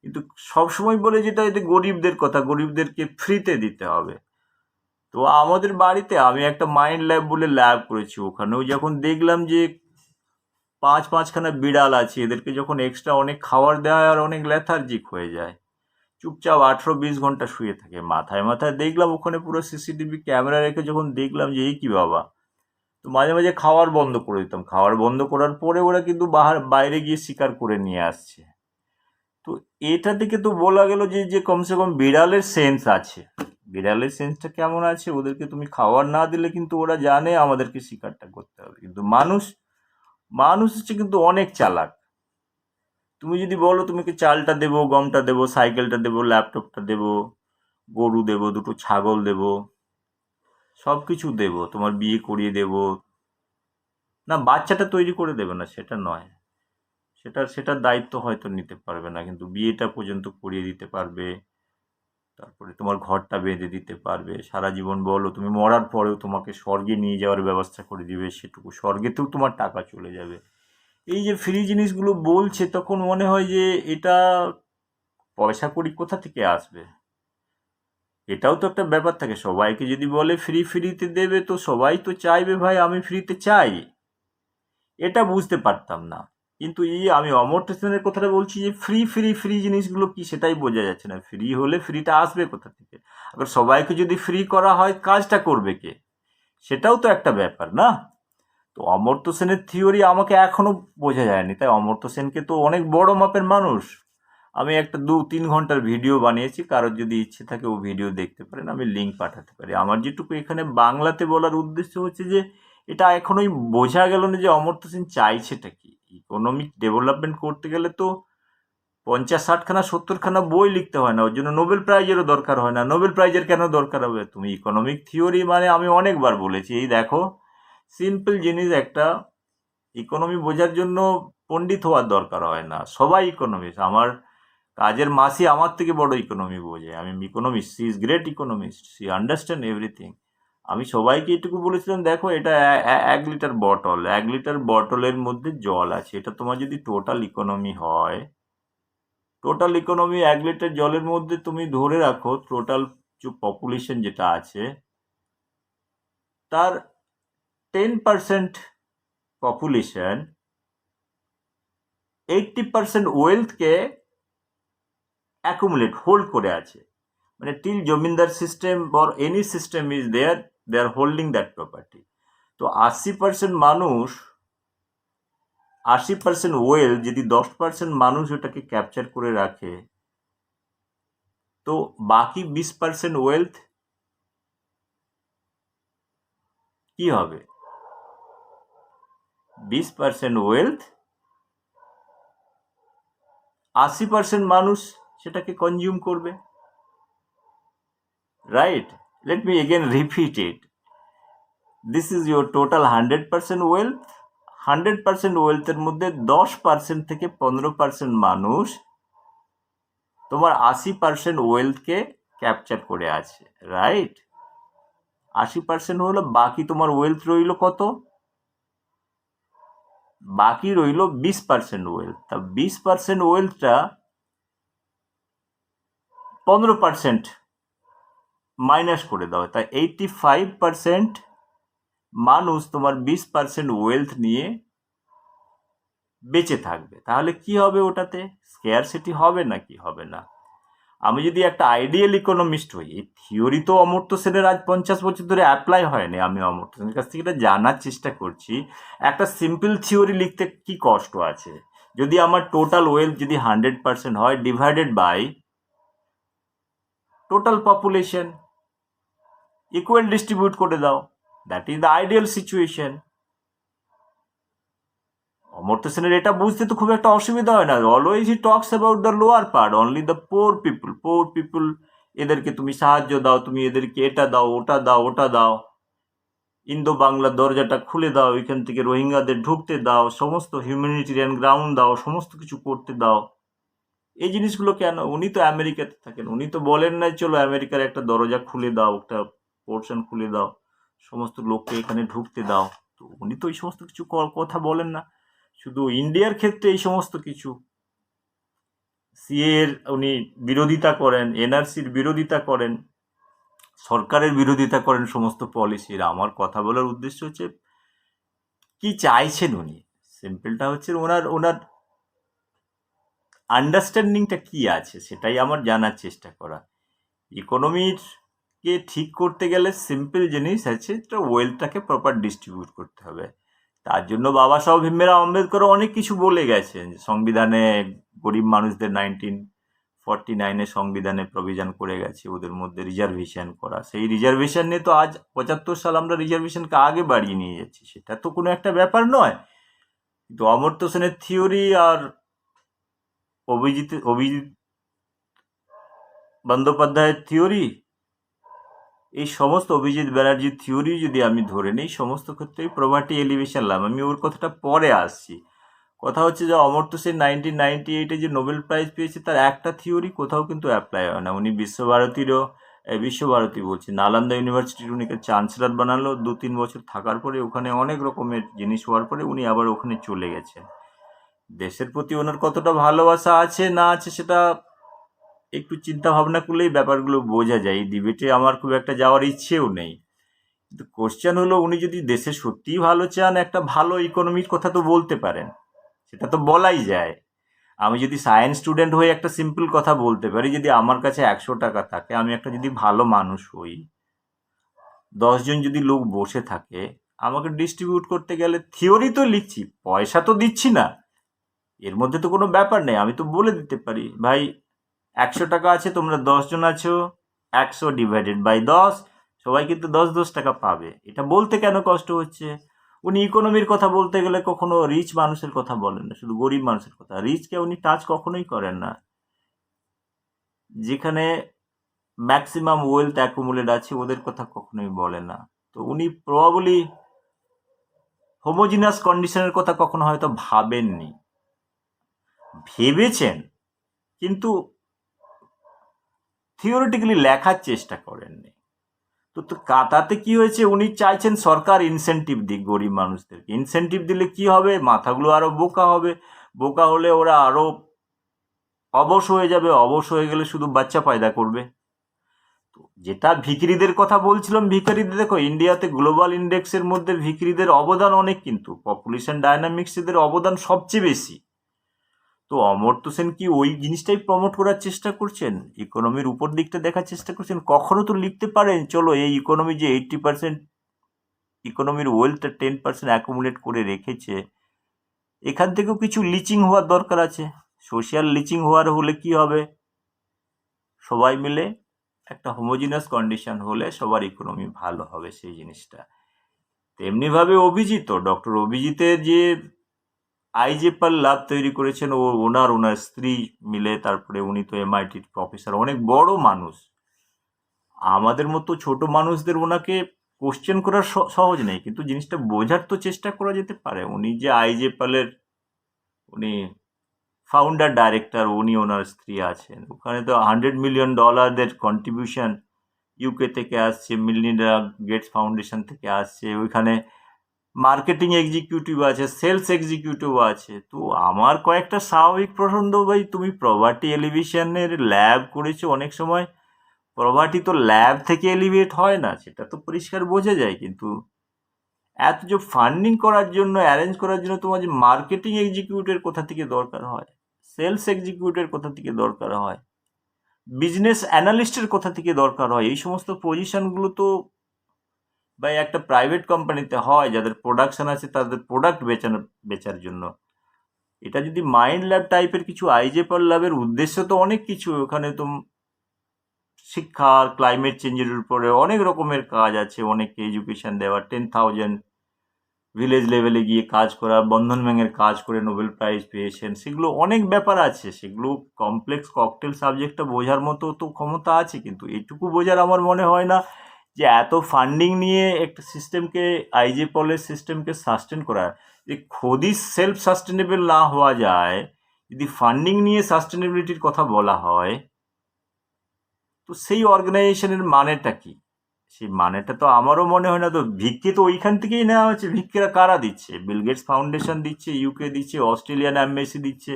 কিন্তু সবসময় বলে যেটা, এতে গরিবদের কথা, গরিবদেরকে ফ্রিতে দিতে হবে। তো আমাদের বাড়িতে আমি একটা মাইন্ড ল্যাব বলে ল্যাব করেছি, ওখানেও যখন দেখলাম যে পাঁচখানা বিড়াল আছে, এদেরকে যখন এক্সট্রা অনেক খাবার দেওয়া হয় আর অনেক লেথার্জিক হয়ে যায়, চুপচাপ 18-20 ঘন্টা শুয়ে থাকে। মাথায় মাথায় দেখলাম ওখানে পুরো সিসিটিভি ক্যামেরা রেখে যখন দেখলাম যে এই কি বাবা, তো মাঝে মাঝে খাওয়ার বন্ধ করে দিতাম। খাওয়ার বন্ধ করার পরে ওরা কিন্তু বাইরে গিয়ে শিকার করে নিয়ে আসছে। তো এটা থেকে তো বলা গেল যে যে কমসে কম বিড়ালের সেন্স আছে। বিড়ালের সেন্সটা কেমন আছে, ওদেরকে তুমি খাবার না দিলে কিন্তু ওরা জানে আমাদেরকে শিকারটা করতে হবে। কিন্তু মানুষ মানুষ হচ্ছে কিন্তু অনেক চালাক। তুমি যদি বলো তোমাকে চালটা দেবো, গমটা দেবো, সাইকেলটা দেবো, ল্যাপটপটা দেবো, গরু দেবো, দুটো ছাগল দেবো, সব কিছু দেবো, তোমার বিয়ে করিয়ে দেবো, না বাচ্চাটা তৈরি করে দেবে না সেটা নয়, সেটার দায়িত্ব হয়তো নিতে পারবে না, কিন্তু বিয়েটা পর্যন্ত করিয়ে দিতে পারবে, তারপরে তোমার ঘরটা বেঁধে দিতে পারবে, সারা জীবন বলো তুমি মরার পরেও তোমাকে স্বর্গে নিয়ে যাওয়ার ব্যবস্থা করে দিবে, সেটুকু স্বর্গেতেও তোমার টাকা চলে যাবে। এই যে ফ্রি জিনিসগুলো বলছে, তখন মনে হয় যে এটা পয়সা কড়ি কোথা থেকে আসবে। এটাও তো একটা ব্যাপার থাকে, সবাইকে যদি বলে ফ্রিতে দেবে তো সবাই তো চাইবে ভাই আমি ফ্রিতে চাই, এটা বুঝতে পারতাম না। কিন্তু এই আমি অমর্ত্য সেনের কথাটা বলছি যে ফ্রি জিনিসগুলো কি সেটাই বোঝা যাচ্ছে না। ফ্রি হলে ফ্রিটা আসবে কোথা থেকে? আবার সবাইকে যদি ফ্রি করা হয় কাজটা করবে কে, সেটাও তো একটা ব্যাপার না। তো অমর্ত্য সেনের থিওরি আমাকে এখনো বোঝা যায়নি। তাই অমর্ত্য সেনকে তো অনেক বড় মাপের মানুষ, আমি একটা 2-3 ঘন্টার ভিডিও বানিয়েছি, কারোর যদি ইচ্ছে থাকে ও ভিডিও দেখতে পারেন, আমি লিঙ্ক পাঠাতে পারি। আমার যেটুকু এখানে বাংলাতে বলার উদ্দেশ্য হচ্ছে যে এটা এখনোই বোঝা গেল না যে অমর্ত্য সেন চাইছেটা কি। ইকোনমিক ডেভেলপমেন্ট করতে গেলে তো 50-60খানা 70খানা বই লিখতে হয় না, ওর জন্য নোবেল প্রাইজেরও দরকার হয় না। নোবেল প্রাইজের কেন দরকার হবে? তুমি ইকোনমিক থিওরি মানে আমি অনেকবার বলেছি, এই দেখো সিম্পল জিনিস একটা, ইকোনমি বোঝার জন্য পণ্ডিত হওয়ার দরকার হয় না, সবাই ইকোনমিস্ট। আমার কাজের মাসি আমার থেকে বড় ইকোনমি বোঝে, আমি economist, she is great economist, she understand everything. আমি সবাইকে এটুকু বলেছিলাম, দেখো এটা 1 লিটার বটল, 1 লিটার বটলের মধ্যে জল আছে, এটা তোমার যদি টোটাল ইকোনমি হয়, টোটাল ইকোনমি 1 লিটার জলের মধ্যে তুমি ধরে রাখো টোটাল পপুলেশন যেটা আছে তার 10% পপুলেশন 80% ওয়েলথকে অ্যাকুমুলেট হোল্ড করে আছে। মানে till zamindar system or any system is there, they are holding that property. তো 80% মানুষ, 80% ওয়েলথ যদি 10% মানুষ ওটাকে ক্যাপচার করে রাখে, তো বাকি 20% ওয়েলথ কি হবে? 20% ওয়েলথ 80% মানুষ সেটাকে কনজিউম করবে, right? Let me again repeat it, this is your total 100% wealth. 100% ওয়েলথের মধ্যে 10% থেকে 15% মানুষ তোমার 80% ওয়েলথকে ক্যাপচার করে আছে, রাইট? 80% হলো, বাকি তোমার ওয়েলথ রইল কত? বাকি রইল 20% ওয়েলথ। তা 20% ওয়েলথটা 15% মাইনাস করে দাও, তাই 85% মানুষ তোমার 20% ওয়েলথ নিয়ে বেঁচে থাকবে। তাহলে কি হবে? ওটাতে স্কেয়ারসিটি হবে নাকি? হবে না। আমি যদি একটা আইডিয়াল ইকোনমিস্ট হই, এই থিওরি তো অমর্ত্য সেনের আজ 50 বছর ধরে অ্যাপ্লাই হয়নি। আমি অমর্ত্য সেনের কাছ থেকে এটা জানার চেষ্টা করছি, একটা সিম্পল থিওরি লিখতে কি কষ্ট আছে। যদি আমার টোটাল ওয়েলথ যদি 100% হয়, divided by total population, equal distribute করে দাও, that is the ideal situation. Amartya সেনের এটা বুঝতে তো খুব একটা অসুবিধা হয় না। Always he talks about the lower part, only the poor people, এদেরকে তুমি সাহায্য দাও, তুমি এদেরকে এটা দাও, ওটা দাও, ইন্দো বাংলা দরজাটা খুলে দাও, এখান থেকে রোহিঙ্গাদের ঢুকতে দাও, সমস্ত হিউম্যানিটেরিয়ান গ্রাউন্ড দাও, সমস্ত কিছু করতে দাও। এই জিনিসগুলো কেন? উনি তো আমেরিকাতে থাকেন, উনি তো বলেন না চলো আমেরিকার একটা দরজা খুলে দাও, একটা পোর্শন খুলে দাও, সমস্ত লোককে এখানে ঢুকতে দাও। তো উনি তো এই সমস্ত কিছু কথা বলেন না। শুধু ইন্ডিয়ার ক্ষেত্রে এই সমস্ত কিছু সিএর উনি বিরোধিতা করেন, এনআরসির বিরোধিতা করেন, সরকারের বিরোধিতা করেন সমস্ত পলিসির। আমার কথা বলার উদ্দেশ্য হচ্ছে কি চাইছেন উনি। সিম্পলটা হচ্ছে ওনার ওনার আন্ডারস্ট্যান্ডিংটা কি আছে, সেটাই আমার জানার চেষ্টা করা। ইকোনমির কে ঠিক করতে গেলে সিম্পল জিনিস আছে, ওয়েলথটাকে প্রপার ডিস্ট্রিবিউট করতে হবে। তার জন্য বাবা সাহেব ভীমরাও আম্বেদকর অনেক কিছু বলে গেছেন। সংবিধানে গরিব মানুষদের 1949 সংবিধানে প্রভিশন করে গেছে, ওদের মধ্যে রিজার্ভেশন করা। সেই রিজার্ভেশন নিয়ে তো আজ 75 সাল আমরা রিজার্ভেশনকে আগে বাড়িয়ে নিয়ে যাচ্ছি, সেটা তো কোনো একটা ব্যাপার নয়। কিন্তু অমর্ত্য সেনের থিওরি আর অভিজিৎ বন্দ্যোপাধ্যায়ের থিওরি, এই সমস্ত অভিজিৎ ব্যানার্জির থিওরি যদি আমি ধরে নিই, সমস্ত ক্ষেত্রেই প্রভার্টি এলিভেশন লাভ। আমি ওর কথাটা পরে আসছি। কথা হচ্ছে যে অমর্ত্য সেন 1998-এ যে নোবেল প্রাইজ পেয়েছে, তার একটা থিওরি কোথাও কিন্তু অ্যাপ্লাই হয় না। উনি বিশ্বভারতী বলছি, নালন্দা ইউনিভার্সিটির উনিকে চ্যান্সেলর বানালো। 2-3 বছর থাকার পরে ওখানে অনেক রকমের জিনিস হওয়ার পরে উনি আবার ওখানে চলে গেছেন। দেশের প্রতি ওনার কতটা ভালোবাসা আছে না আছে সেটা একটু চিন্তা ভাবনা করলেই ব্যাপারগুলো বোঝা যায়। এই ডিবেটে আমার খুব একটা যাওয়ার ইচ্ছেও নেই। কিন্তু কোশ্চেন হলো, উনি যদি দেশে সত্যিই ভালো চান, একটা ভালো ইকোনমির কথা তো বলতে পারেন, সেটা তো বলাই যায়। আমি যদি সায়েন্স স্টুডেন্ট হয়ে একটা সিম্পল কথা বলতে পারি, যদি আমার কাছে 100 টাকা থাকে, আমি একটা যদি ভালো মানুষ হই, 10 জন যদি লোক বসে থাকে, আমাকে ডিস্ট্রিবিউট করতে গেলে থিওরি তো লিখছি, পয়সা তো দিচ্ছি না, এর মধ্যে তো কোনো ব্যাপার নেই। আমি তো বলে দিতে পারি, ভাই 100 টাকা আছে, তোমরা 10 জন আছো, 100 ডিভাইডেড বাই 10, সবাই কিন্তু 10 টাকা পাবে। এটা বলতে কেন কষ্ট হচ্ছে? উনি ইকোনমির কথা বলতে গেলে কখনো রিচ মানুষের কথা বলেন না, শুধু গরিব মানুষের কথা। রিচকে উনি টাচ কখনোই করেন না। যেখানে ম্যাক্সিমাম ওয়েলথ অ্যাকুমুলেট আছে, ওদের কথা কখনোই বলেন না। তো উনি প্রবাবলি হোমোজিনাস কন্ডিশনের কথা কখনো হয়তো ভাবেননি, ভেবেছেন কিন্তু থিওরিটিক্যালি লেখার চেষ্টা করেননি। তো তাতে কি হয়েছে? উনি চাইছেন সরকার ইনসেন্টিভ দিক গরিব মানুষদেরকে। ইনসেন্টিভ দিলে কি হবে? মাথাগুলো আরো বোকা হবে। বোকা হলে ওরা আরো অবশ হয়ে যাবে। অবশ হয়ে গেলে শুধু বাচ্চা পয়দা করবে। তো যেটা ভিখিরিদের কথা বলছিলাম, ভিখারিদের দেখো, ইন্ডিয়াতে গ্লোবাল ইন্ডেক্সের মধ্যে ভিখিরিদের অবদান অনেক, কিন্তু পপুলেশন ডায়নামিক্স এদের অবদান সবচেয়ে বেশি। তো অমর্ত্য সেন কি ওই জিনিসটাই প্রমোট করার চেষ্টা করছেন? ইকোনমির উপর দিকটা দেখার চেষ্টা করছেন? কখনো তো লিখতে পারেন, চলো এই ইকোনমি যে 80% ইকোনমির ওয়েলথটা 10% অ্যাকুমুলেট করে রেখেছে, এখান থেকেও কিছু লিচিং হওয়ার দরকার আছে। সোশ্যাল লিচিং হওয়ার হলে কি হবে? সবাই মিলে একটা হোমোজিনাস কন্ডিশন হলে সবার ইকোনমি ভালো হবে, সেই জিনিসটা। তেমনিভাবে ডক্টর অভিজিতের যে আইজেপাল ল্যাব তৈরি করেছেন, ওনার স্ত্রী মিলে, তারপরে উনি তো এমআইটির প্রফেসর, অনেক বড় মানুষ। আমাদের মতো ছোট মানুষদের ওনাকে কোশ্চেন করা সহজ নেই, কিন্তু জিনিসটা বোঝার তো চেষ্টা করা যেতে পারে। উনি যে আইজেপালের উনি ফাউন্ডার ডাইরেক্টর, উনি ওনার স্ত্রী আছেন ওখানে। তো $100 মিলিয়ন কন্ট্রিবিউশন ইউকে থেকে আসছে, মিলিন্ডা গেটস ফাউন্ডেশন থেকে আসছে। ওইখানে মার্কেটিং এক্সিকিউটিভ আছে, সেলস এক্সিকিউটিভ আছে। তো আমার কয়েকটা স্বাভাবিক পছন্দ, ভাই তুমি প্রভার্টি এলিভেশনের ল্যাব করেছো, অনেক সময় প্রভার্টি তো ল্যাব থেকে এলিভেট হয় না, সেটা তো পরিষ্কার বোঝা যায়। কিন্তু এত যে ফান্ডিং করার জন্য, অ্যারেঞ্জ করার জন্য তোমার যে মার্কেটিং এক্সিকিউটিভের কোথা থেকে দরকার হয়, সেলস এক্সিকিউটিভের কোথা থেকে দরকার হয়, বিজনেস অ্যানালিস্টের কোথা থেকে দরকার হয়, এই সমস্ত পজিশনগুলো তো বা একটা প্রাইভেট কোম্পানিতে হয় যাদের প্রোডাকশন আছে, তাদের প্রোডাক্ট বেচার জন্য। এটা যদি মাইন্ড ল্যাব টাইপের কিছু, আইজেপার ল্যাবের উদ্দেশ্য তো অনেক কিছু, ওখানে তো শিক্ষা আর ক্লাইমেট চেঞ্জের উপরে অনেক রকমের কাজ আছে, অনেককে এডুকেশন দেওয়া, 10,000 ভিলেজ লেভেলে গিয়ে কাজ করা, বন্ধন ব্যাংকের কাজ করে নোবেল প্রাইজ পেয়েছেন, সেগুলো অনেক ব্যাপার আছে, সেগুলো কমপ্লেক্স ককটেল সাবজেক্টটা বোঝার মতো তো ক্ষমতা আছে। কিন্তু এটুকু বোঝার আমার মনে হয় না যে এত ফান্ডিং নিয়ে একটা সিস্টেমকে, আইজেপলের সিস্টেমকে সাস্টেন করা, যে খোদই সেলফ সাস্টেনেবল না হওয়া যায়, যদি ফান্ডিং নিয়ে সাস্টেনেবিলিটির কথা বলা হয়, তো সেই অর্গানাইজেশনের মানেটা কি? সেই মানেটা তো আমারও মনে হয় না। তো ভিক্ষে তো ওইখান থেকেই নেওয়া হচ্ছে। ভিক্ষেরা কারা দিচ্ছে? বিল গেটস ফাউন্ডেশন দিচ্ছে, ইউকে দিচ্ছে, অস্ট্রেলিয়ান অ্যাম্বাসি দিচ্ছে।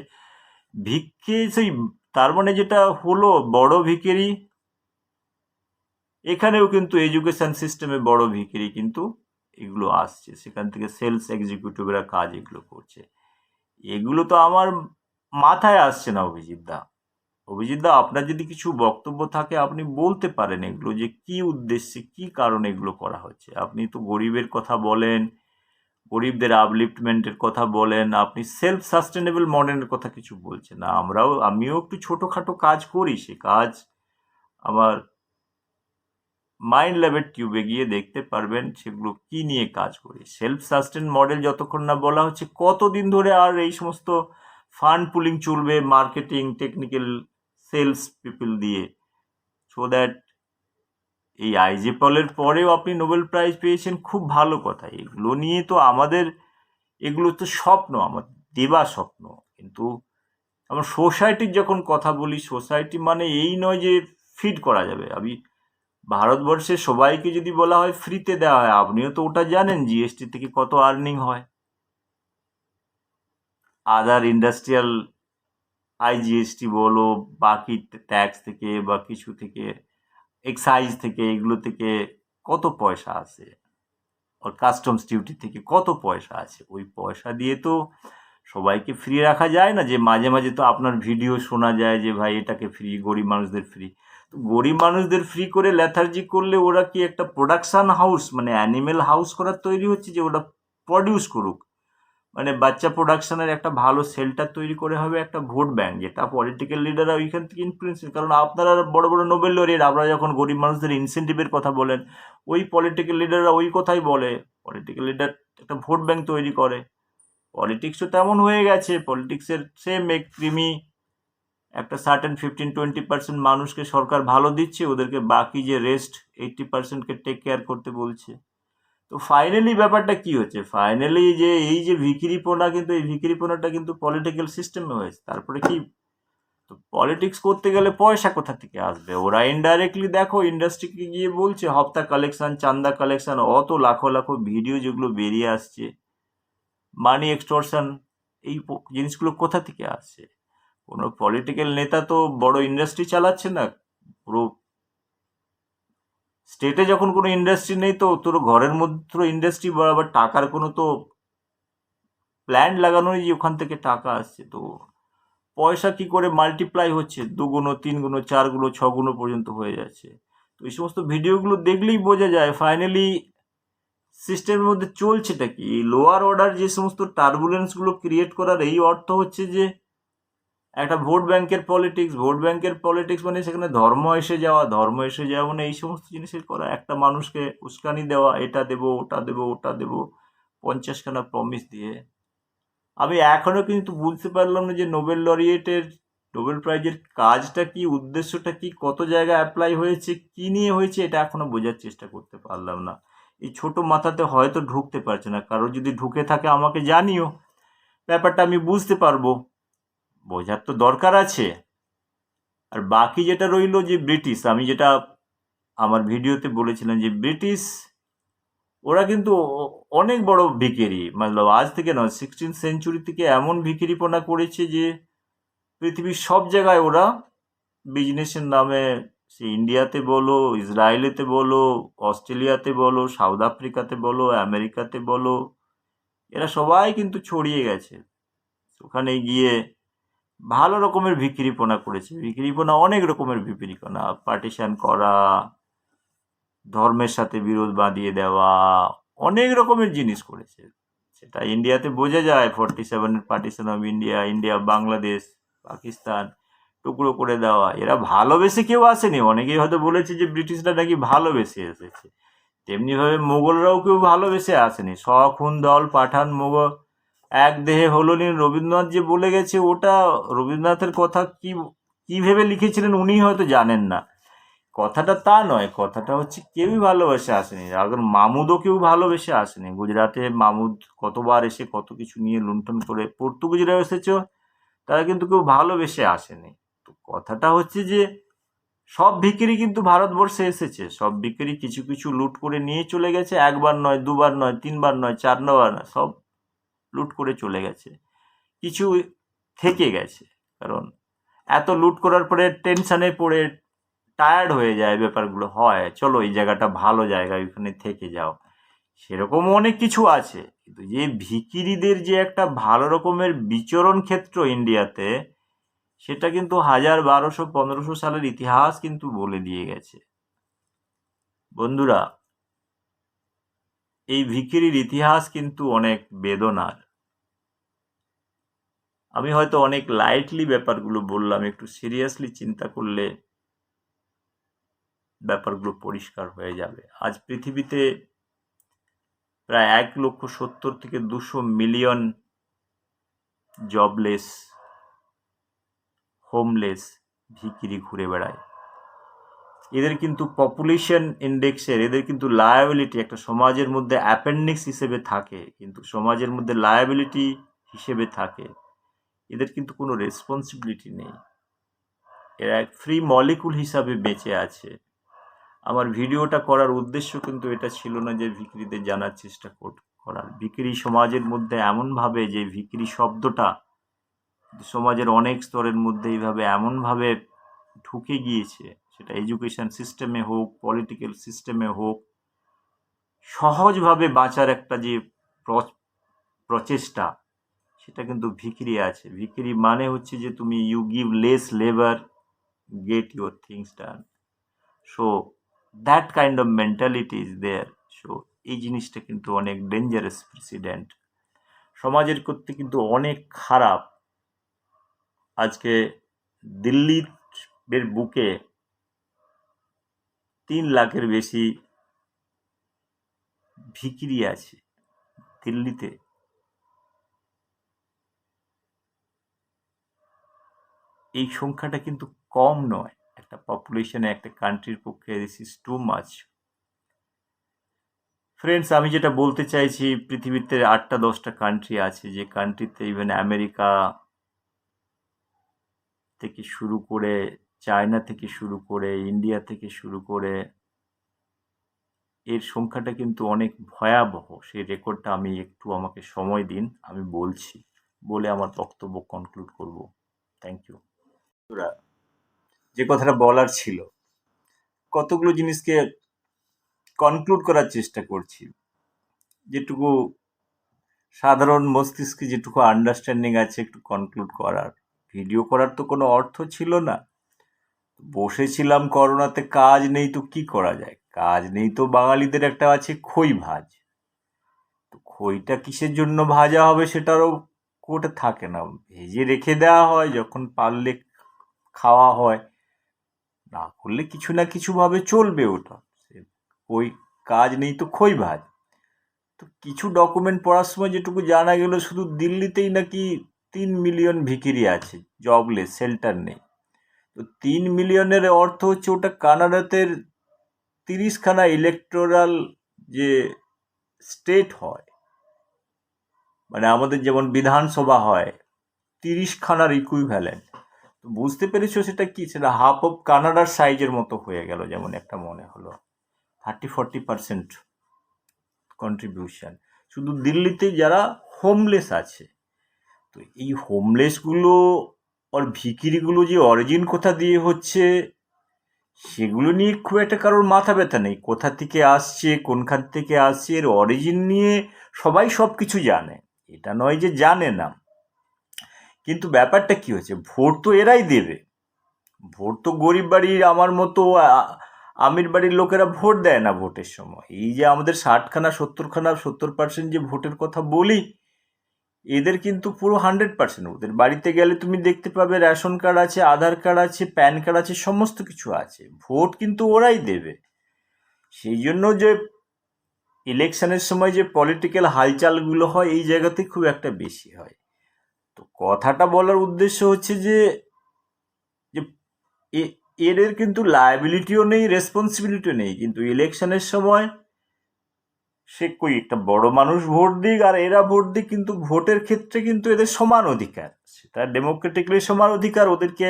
ভিক্ষে সেই, তার মানে যেটা হলো বড় ভিখারি, এখানেও কিন্তু এডুকেশন সিস্টেমে বড় ভিখারি কিন্তু এগুলো আসছে, সেখান থেকে সেলস এক্সিকিউটিভরা কাজ এগুলো করছে। এগুলো তো আমার মাথায় আসছে না অভিজিৎ দা। অভিজিৎ দা, আপনার যদি কিছু বক্তব্য থাকে আপনি বলতে পারেন, এগুলো যে কি উদ্দেশ্যে, কি কারণে এগুলো করা হচ্ছে। আপনি তো গরিবের কথা বলেন, গরিবদের আপলিফটমেন্টের কথা বলেন, আপনি সেলফ সাস্টেনেবল মডেলের কথা কিছু বলছেন না। আমিও একটু ছোটোখাটো কাজ করি, সে কাজ আমার মাইন্ড ল্যাবের টিউবে গিয়ে দেখতে পারবেন সেগুলো কি নিয়ে কাজ করি। সেলফ সাস্টেন মডেল যতক্ষণ না বলা হচ্ছে, কতদিন ধরে আর এই সমস্ত ফান্ড পুলিং চলবে মার্কেটিং, টেকনিক্যাল, সেলস পিপল দিয়ে, সো দ্যাট এই আইজেপলের পরেও আপনি নোবেল প্রাইজ পেয়েছেন, খুব ভালো কথা। এগুলো নিয়ে তো আমাদের, এগুলো তো স্বপ্ন, আমার দেবা স্বপ্ন। কিন্তু আমার সোসাইটির যখন কথা বলি, সোসাইটি মানে এই নয় যে ফিড করা যাবে। আমি ভারতবর্ষের সবাইকে যদি বলা হয় ফ্রিতে দেওয়া হয়, আপনিও তো ওটা জানেন জিএসটি থেকে কত আর্নিং হয়, আদার ইন্ডাস্ট্রিয়াল আইজিএসটি বলো, বাকি ট্যাক্স থেকে বা কিছু থেকে, এক্সাইজ থেকে, এগুলো থেকে কত পয়সা আছে, ওর কাস্টমস ডিউটি থেকে কত পয়সা আছে। ওই পয়সা দিয়ে তো সবাইকে ফ্রি রাখা যায় না। যে মাঝে মাঝে তো আপনার ভিডিও শোনা যায় যে ভাই এটাকে ফ্রি, গরিব মানুষদের ফ্রি। তো গরিব মানুষদের ফ্রি করে লেথার্জি করলে ওরা কি একটা প্রোডাকশন হাউস, মানে অ্যানিমেল হাউস করার তৈরি হচ্ছে, যে ওটা প্রডিউস করুক, মানে বাচ্চা প্রোডাকশনের একটা ভালো সেল্টার তৈরি করে হবে একটা ভোট ব্যাংক, যেটা পলিটিক্যাল লিডাররা ওইখান থেকে ইনফ্লুয়েন্স। কারণ আপনারা বড় বড় নোবেল লরিয়েট, আপনারা যখন গরিব মানুষদের ইনসেন্টিভের কথা বলেন, ওই পলিটিক্যাল লিডাররা ওই কথাই বলে। পলিটিক্যাল লিডার একটা ভোট ব্যাংক তৈরি করে। পলিটিক্সও তেমন হয়ে গেছে। পলিটিক্সের সেম এক ক্রিমি, একটা সার্টেন 15-20% মানুষকে সরকার ভালো দিচ্ছে, ওদেরকে বাকি যে রেস্ট 80%কে টেক কেয়ার করতে বলছে। তো ফাইনালি ব্যাপারটা কি হচ্ছে, ফাইনালি যে এই যে ভিখিরিপোনা, কিন্তু এই ভিখিরিপোনাটা কিন্তু পলিটিক্যাল সিস্টেমে হয়েছে। তারপরে কি, তো পলিটিক্স করতে গেলে পয়সা কোথা থেকে আসবে? ওরা ইনডাইরেক্টলি দেখো ইন্ডাস্ট্রিকে গিয়ে বলছে হপ্তা কালেকশন, চান্দা কালেকশন, অত লাখো লাখো ভিডিও যেগুলো বেরিয়ে আসছে, মানি এক্সটর্শন, এই জিনিসগুলো কোথা থেকে আসছে? কোনো পলিটিক্যাল নেতা তো বড় ইন্ডাস্ট্রি চালাচ্ছে না। পুরো স্টেটে যখন কোনো ইন্ডাস্ট্রি নেই, তো তোর ঘরের মধ্যে তো ইন্ডাস্ট্রি বরাবর টাকার কোনো তো প্ল্যান্ট লাগানো নেই যে ওখান থেকে টাকা আসছে। তো পয়সা কি করে মাল্টিপ্লাই হচ্ছে, দুগুণ, তিনগুণ, চারগুণ, ছগুণ পর্যন্ত হয়ে যাচ্ছে। তো এই সমস্ত ভিডিওগুলো দেখলেই বোঝা যায় ফাইনালি সিস্টেমের মধ্যে চলছেটা কি। এই লোয়ার অর্ডার যে সমস্ত টার্বুলেন্সগুলো ক্রিয়েট করার এই অর্থ হচ্ছে যে একটা ভোট ব্যাংকের পলিটিক্স, ভোট ব্যাংকের পলিটিক্স মানে সেখানে ধর্ম এসে যাওয়া, ধর্ম এসে যাওয়া মানে এই সমস্ত জিনিসের করা, একটা মানুষকে উস্কানি দেওয়া, এটা দেবো, ওটা দেবো, ওটা দেবো, 50খানা প্রমিস দিয়ে। আমি এখনো কিন্তু বুঝতে পারলাম না যে নোবেল লরিয়েটের, নোবেল প্রাইজের কাজটা কি, উদ্দেশ্যটা কি, কত জায়গায় অ্যাপ্লাই হয়েছে, কি নিয়ে হয়েছে, এটা এখনো বোঝার চেষ্টা করতে পারলাম না। এই ছোট মাথাতে হয়তো ঢুকতে পারছে না। কারো যদি ঢুকে থাকে আমাকে জানিও, ব্যাপারটা আমি বুঝতে পারবো। বোঝার তো দরকার আছে। আর বাকি যেটা রইলো যে ব্রিটিশ, আমি যেটা আমার ভিডিওতে বলেছিলাম যে ব্রিটিশ, ওরা কিন্তু অনেক বড় ভিখিরি, মানে আজ থেকে নয়, 16th সেঞ্চুরি থেকে এমন ভিখিরিপনা করেছে যে পৃথিবীর সব জায়গায় ওরা বিজনেসের নামে, সে ইন্ডিয়াতে বলো, ইসরায়েলেতে বলো, অস্ট্রেলিয়াতে বলো, সাউথ আফ্রিকাতে বলো, আমেরিকাতে বলো, এরা সবাই কিন্তু ছড়িয়ে গেছে। ওখানে গিয়ে ভালো রকমের ভিখিরিপনা করেছে। ভিখিরিপনা অনেক রকমের ভিখিরিপনা, পার্টিশন করা, ধর্মের সাথে বিরোধ বাঁধিয়ে দেওয়া, অনেক রকমের জিনিস করেছে। সেটা ইন্ডিয়াতে বোঝা যায়, 47-এর partition of India, India Bangladesh Pakistan টুকরো করে দেওয়া। এরা ভালোবেসে কেউ আসেনি। অনেকেই হয়তো বলেছে যে ব্রিটিশরা নাকি ভালোবেসে এসেছে, তেমনিভাবে মোগলরাও কেউ ভালোবেসে আসেনি। শখুন দল পাঠান মোগল এক দেহে হলো নি, রবীন্দ্রনাথ যে বলে গেছে, ওটা রবীন্দ্রনাথের কথা কি কি ভেবে লিখেছিলেন উনি হয়তো জানেন না। কথাটা তা নয়, কথাটা হচ্ছে কেউই ভালোবেসে আসেনি। এখন মামুদও কেউ ভালোবেসে আসেনি। গুজরাটে মামুদ কতবার এসে কত কিছু নিয়ে লুণ্ঠন করে, পর্তুগিজরা এসেছে, তারা কিন্তু কেউ ভালোবেসে আসেনি। তো কথাটা হচ্ছে যে সব ভিখিরি কিন্তু ভারতবর্ষে এসেছে, সব ভিখিরি কিছু কিছু লুট করে নিয়ে চলে গেছে। একবার নয়, দুবার নয়, তিনবার নয়, চারবার নয়, সব লুট করে চলে গেছে। কিছু থেকে গেছে, কারণ এত লুট করার পরে টেনশনে পড়ে টায়ার্ড হয়ে যায়, ব্যাপারগুলো হয়, চলো এই জায়গাটা ভালো জায়গা, ওখানে থেকে যাও। সেরকম অনেক কিছু আছে, কিন্তু যে ভিখিরিদের যে একটা ভালো রকমের বিচরণ ক্ষেত্র ইন্ডিয়াতে, সেটা কিন্তু 1200-1500 সালের ইতিহাস কিন্তু বলে দিয়ে গেছে। বন্ধুরা, এই ভিখিরির ইতিহাস কিন্তু অনেক বেদনার। আমি হয়তো অনেক লাইটলি ব্যাপারগুলো বললাম, একটু সিরিয়াসলি চিন্তা করলে ব্যাপারগুলো পরিষ্কার হয়ে যাবে। আজ পৃথিবীতে প্রায় 1,70,000 থেকে 200 মিলিয়ন জবলেস, হোমলেস ভিখিরি ঘুরে বেড়ায়। এদের কিন্তু পপুলেশন ইন্ডেক্সের, এদের কিন্তু লায়াবিলিটি একটা সমাজের মধ্যে অ্যাপেন্ডিক্স হিসেবে থাকে, কিন্তু সমাজের মধ্যে লায়াবিলিটি হিসেবে থাকে। এদের কিন্তু কোনো রেসপন্সিবিলিটি নেই, এরা এক ফ্রি মলিকুল হিসাবে বেঁচে আছে। আমার ভিডিওটা করার উদ্দেশ্য কিন্তু এটা ছিল না যে ভিখিরিদের জানার চেষ্টা করার। ভিখিরি সমাজের মধ্যে এমনভাবে, যে ভিখিরি শব্দটা সমাজের অনেক স্তরের মধ্যে এইভাবে এমনভাবে ঢুকে গিয়েছে, সেটা এডুকেশন সিস্টেমে হোক, পলিটিক্যাল সিস্টেমে হোক, সহজভাবে বাঁচার একটা যে প্রচেষ্টা, সেটা কিন্তু ভিখিরি আছে। ভিখিরি মানে হচ্ছে যে তুমি you give less labour, get your things done. So that kind of mentality is there. So এই জিনিসটা কিন্তু অনেক ডেঞ্জারাস প্রেসিডেন্ট, সমাজের করতে কিন্তু অনেক খারাপ। আজকে দিল্লির বুকে 3 লাখের বেশি ভিখিরি আছে দিল্লিতে। এই সংখ্যাটা কিন্তু কম নয় একটা পপুলেশনে, একটা কান্ট্রির পক্ষে। This is too much. Friends, আমি যেটা বলতে চাইছি, পৃথিবীতে 8-10টা কান্ট্রি আছে, যে কান্ট্রিতে ইভেন আমেরিকা থেকে শুরু করে, চায়না থেকে শুরু করে, ইন্ডিয়া থেকে শুরু করে, এর সংখ্যাটা কিন্তু অনেক ভয়াবহ। সেই রেকর্ডটা আমি একটু, আমাকে সময় দিন, আমি বলছি, বলে আমার বক্তব্য কনক্লুড করব। Thank you. যে কথাটা বলার ছিল, কতগুলো জিনিসকে কনক্লুড করার চেষ্টা করছি, যেটুকু সাধারণ মস্তিষ্কে যেটুকু আন্ডারস্ট্যান্ডিং আছে একটু কনক্লুড করার। ভিডিও করার তো কোনো অর্থ ছিল না, বসেছিলাম করোনাতে, কাজ নেই তো কি করা যায়, কাজ নেই তো বাঙালিদের একটা আছে খই ভাজ। তো খইটা কিসের জন্য ভাজা হবে সেটারও কোটা থাকে না, ভেজে রেখে দেওয়া হয়, যখন পারলে খাওয়া হয়, না করলে কিছু না কিছু ভাবে চলবে ওটা। ওই কাজ নেই তো খই ভাজ। তো কিছু ডকুমেন্ট পড়ার সময় যেটুকু জানা গেল, শুধু দিল্লিতেই নাকি 3 মিলিয়ন ভিখিরি আছে, জবলেস, শেল্টার নেই। তো 3 মিলিয়নের অর্থ হচ্ছে ওটা কানাডাতে 30খানা ইলেকটোরাল যে স্টেট হয়, মানে আমাদের যেমন বিধানসভা হয়, 30খানার ইকুইভ্যালেন্ট। তো বুঝতে পেরেছো সেটা কি, সেটা হাফ অফ কানাডার সাইজের মতো হয়ে গেল, যেমন একটা মনে হলো 30-40% কন্ট্রিবিউশন। শুধু দিল্লিতে যারা হোমলেস আছে। তো এই হোমলেসগুলো আর ভিখিরিগুলো যে অরিজিন কোথা দিয়ে হচ্ছে সেগুলো নিয়ে খুব একটা কারোর মাথা ব্যথা নেই। কোথা থেকে আসছে, কোনখান থেকে আসছে, এর অরিজিন নিয়ে সবাই সব কিছু জানে, এটা নয় যে জানে না। কিন্তু ব্যাপারটা কি হচ্ছে, ভোট তো এরাই দেবে। ভোট তো গরিব বাড়ির আমার মতো আমির বাড়ির লোকেরা ভোট দেয় না ভোটের সময়। এই যে আমাদের 60খানা 70% যে ভোটের কথা বলি, এদের কিন্তু পুরো 100%। ওদের বাড়িতে গেলে তুমি দেখতে পাবে রেশন কার্ড আছে, আধার কার্ড আছে, প্যান কার্ড আছে, সমস্ত কিছু আছে। ভোট কিন্তু ওরাই দেবে। সেই জন্য যে ইলেকশনের সময় যে পলিটিক্যাল হালচালগুলো হয় এই জায়গাতে খুব একটা বেশি হয়। তো কথাটা বলার উদ্দেশ্য হচ্ছে যে যে এদের কিন্তু লায়াবিলিটিও নেই, রেসপন্সিবিলিটিও নেই, কিন্তু ইলেকশনের সময় সে কই একটা বড় মানুষ ভোট দিক আর এরা ভোট দিক, কিন্তু ভোটের ক্ষেত্রে কিন্তু এদের সমান অধিকার, সেটা ডেমোক্রেটিকলি সমান অধিকার। ওদেরকে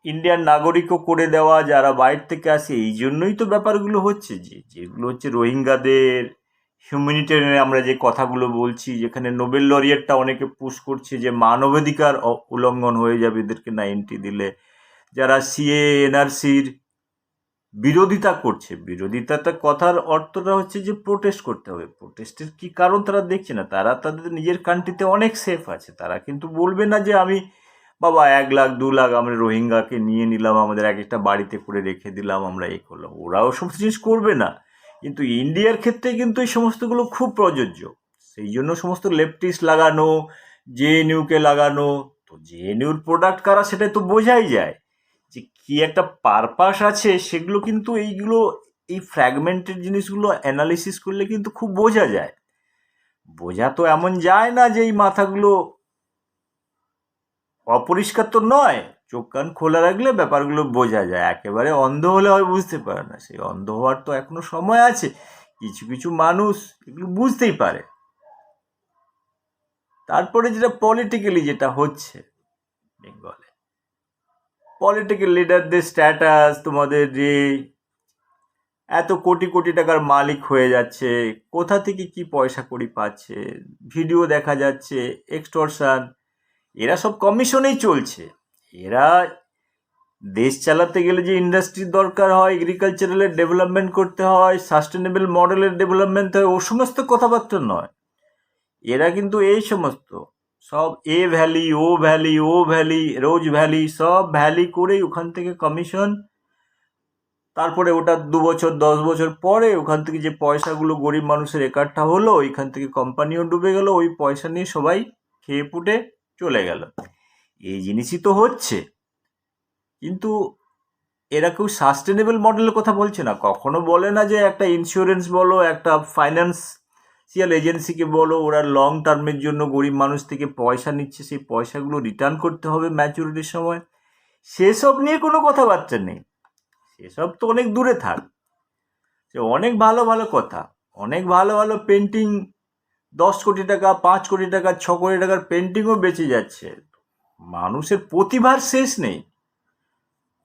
ইন্ডিয়ান নাগরিকও করে দেওয়া যারা বাইরে থেকে আসে। এই জন্যই তো ব্যাপারগুলো হচ্ছে, যেগুলো হচ্ছে রোহিঙ্গাদের হিউম্যানিটেরিয়ান আমরা যে কথাগুলো বলছি, যেখানে নোবেল লরিয়েটটা অনেকে পুশ করছে যে মানবাধিকার উল্লঙ্ঘন হয়ে যাবে এদেরকে না এন্ট্রি দিলে। যারা সিএ এনআরসির বিরোধিতা করছে, বিরোধিতাটা কথার অর্থটা হচ্ছে যে প্রোটেস্ট করতে হবে। প্রোটেস্টের কি কারণ তারা দেখছে না? তারা তাদের নিজের কান্ট্রিতে অনেক সেফ আছে, তারা কিন্তু বলবে না যে আমি বাবা 1 লাখ 2 লাখ আমরা রোহিঙ্গাকে নিয়ে নিলাম, আমাদের এক একটা বাড়িতে করে রেখে দিলাম, আমরা এই করলাম। ওরাও সমস্ত জিনিস করবে না, কিন্তু ইন্ডিয়ার ক্ষেত্রে কিন্তু এই সমস্তগুলো খুব প্রযোজ্য। সেই জন্য সমস্ত লেফটিস্ট লাগানো, জেএনইউকে লাগানো। তো জেএনইউর প্রোডাক্ট কারা সেটা তো বোঝাই যায় যে কি একটা পারপাস আছে। সেগুলো কিন্তু এইগুলো এই ফ্র্যাগমেন্টেড জিনিসগুলো অ্যানালিসিস করলে কিন্তু খুব বোঝা যায়। বোঝা তো এমন যায় না যে এই মাথাগুলো অপরিষ্কার তো নয়, চোখ কান খোলা রাখলে ব্যাপারগুলো বোঝা যায়। একেবারে অন্ধ হলে হয় বুঝতে পারে না, সেই অন্ধ হওয়ার তো এখনো সময় আছে। কিছু কিছু মানুষ এগুলো বুঝতেই পারে। তারপরে যেটা পলিটিক্যালি যেটা হচ্ছে বেঙ্গলে, পলিটিক্যাল লিডারদের স্ট্যাটাস, তোমাদের যে এত কোটি কোটি টাকার মালিক হয়ে যাচ্ছে, কোথা থেকে কি পয়সা কড়ি পাচ্ছে, ভিডিও দেখা যাচ্ছে, এক্সটর্শন, এরা সব কমিশনেই চলছে। এরা দেশ চালাতে গেলে যে ইন্ডাস্ট্রির দরকার হয়, এগ্রিকালচারালের ডেভেলপমেন্ট করতে হয়, সাস্টেনেবল মডেলের ডেভেলপমেন্ট হয়, ও সমস্ত কথাবার্তা নয়। এরা কিন্তু এই সমস্ত সব এ ভ্যালি, ও ভ্যালি, ও ভ্যালি, রোজ ভ্যালি, সব ভ্যালি করেই ওখান থেকে কমিশন। তারপরে ওটা 2 বছর 10 বছর পরে ওখান থেকে যে পয়সাগুলো গরিব মানুষের একাঠা হলো, ওইখান থেকে কোম্পানিও ডুবে গেল, ওই পয়সা নিয়ে সবাই খেয়ে পুটে চলে গেল। এই জিনিসই তো হচ্ছে। কিন্তু এরা কেউ সাস্টেনেবল মডেলের কথা বলছে না, কখনো বলে না যে একটা ইন্স্যুরেন্স বলো, একটা ফাইন্যান্সিয়াল এজেন্সিকে বলো, ওরা লং টার্মের জন্য গরিব মানুষ থেকে পয়সা নিচ্ছে, সেই পয়সাগুলো রিটার্ন করতে হবে ম্যাচুরিটির সময়। সেসব নিয়ে কোনো কথাবার্তা নেই, সেসব তো অনেক দূরে থাক। সে অনেক ভালো ভালো কথা, অনেক ভালো ভালো পেন্টিং, 10 কোটি টাকা 5 কোটি টাকা 6 কোটি টাকার পেন্টিংও বেঁচে যাচ্ছে। মানুষের প্রতিভার শেষ নেই,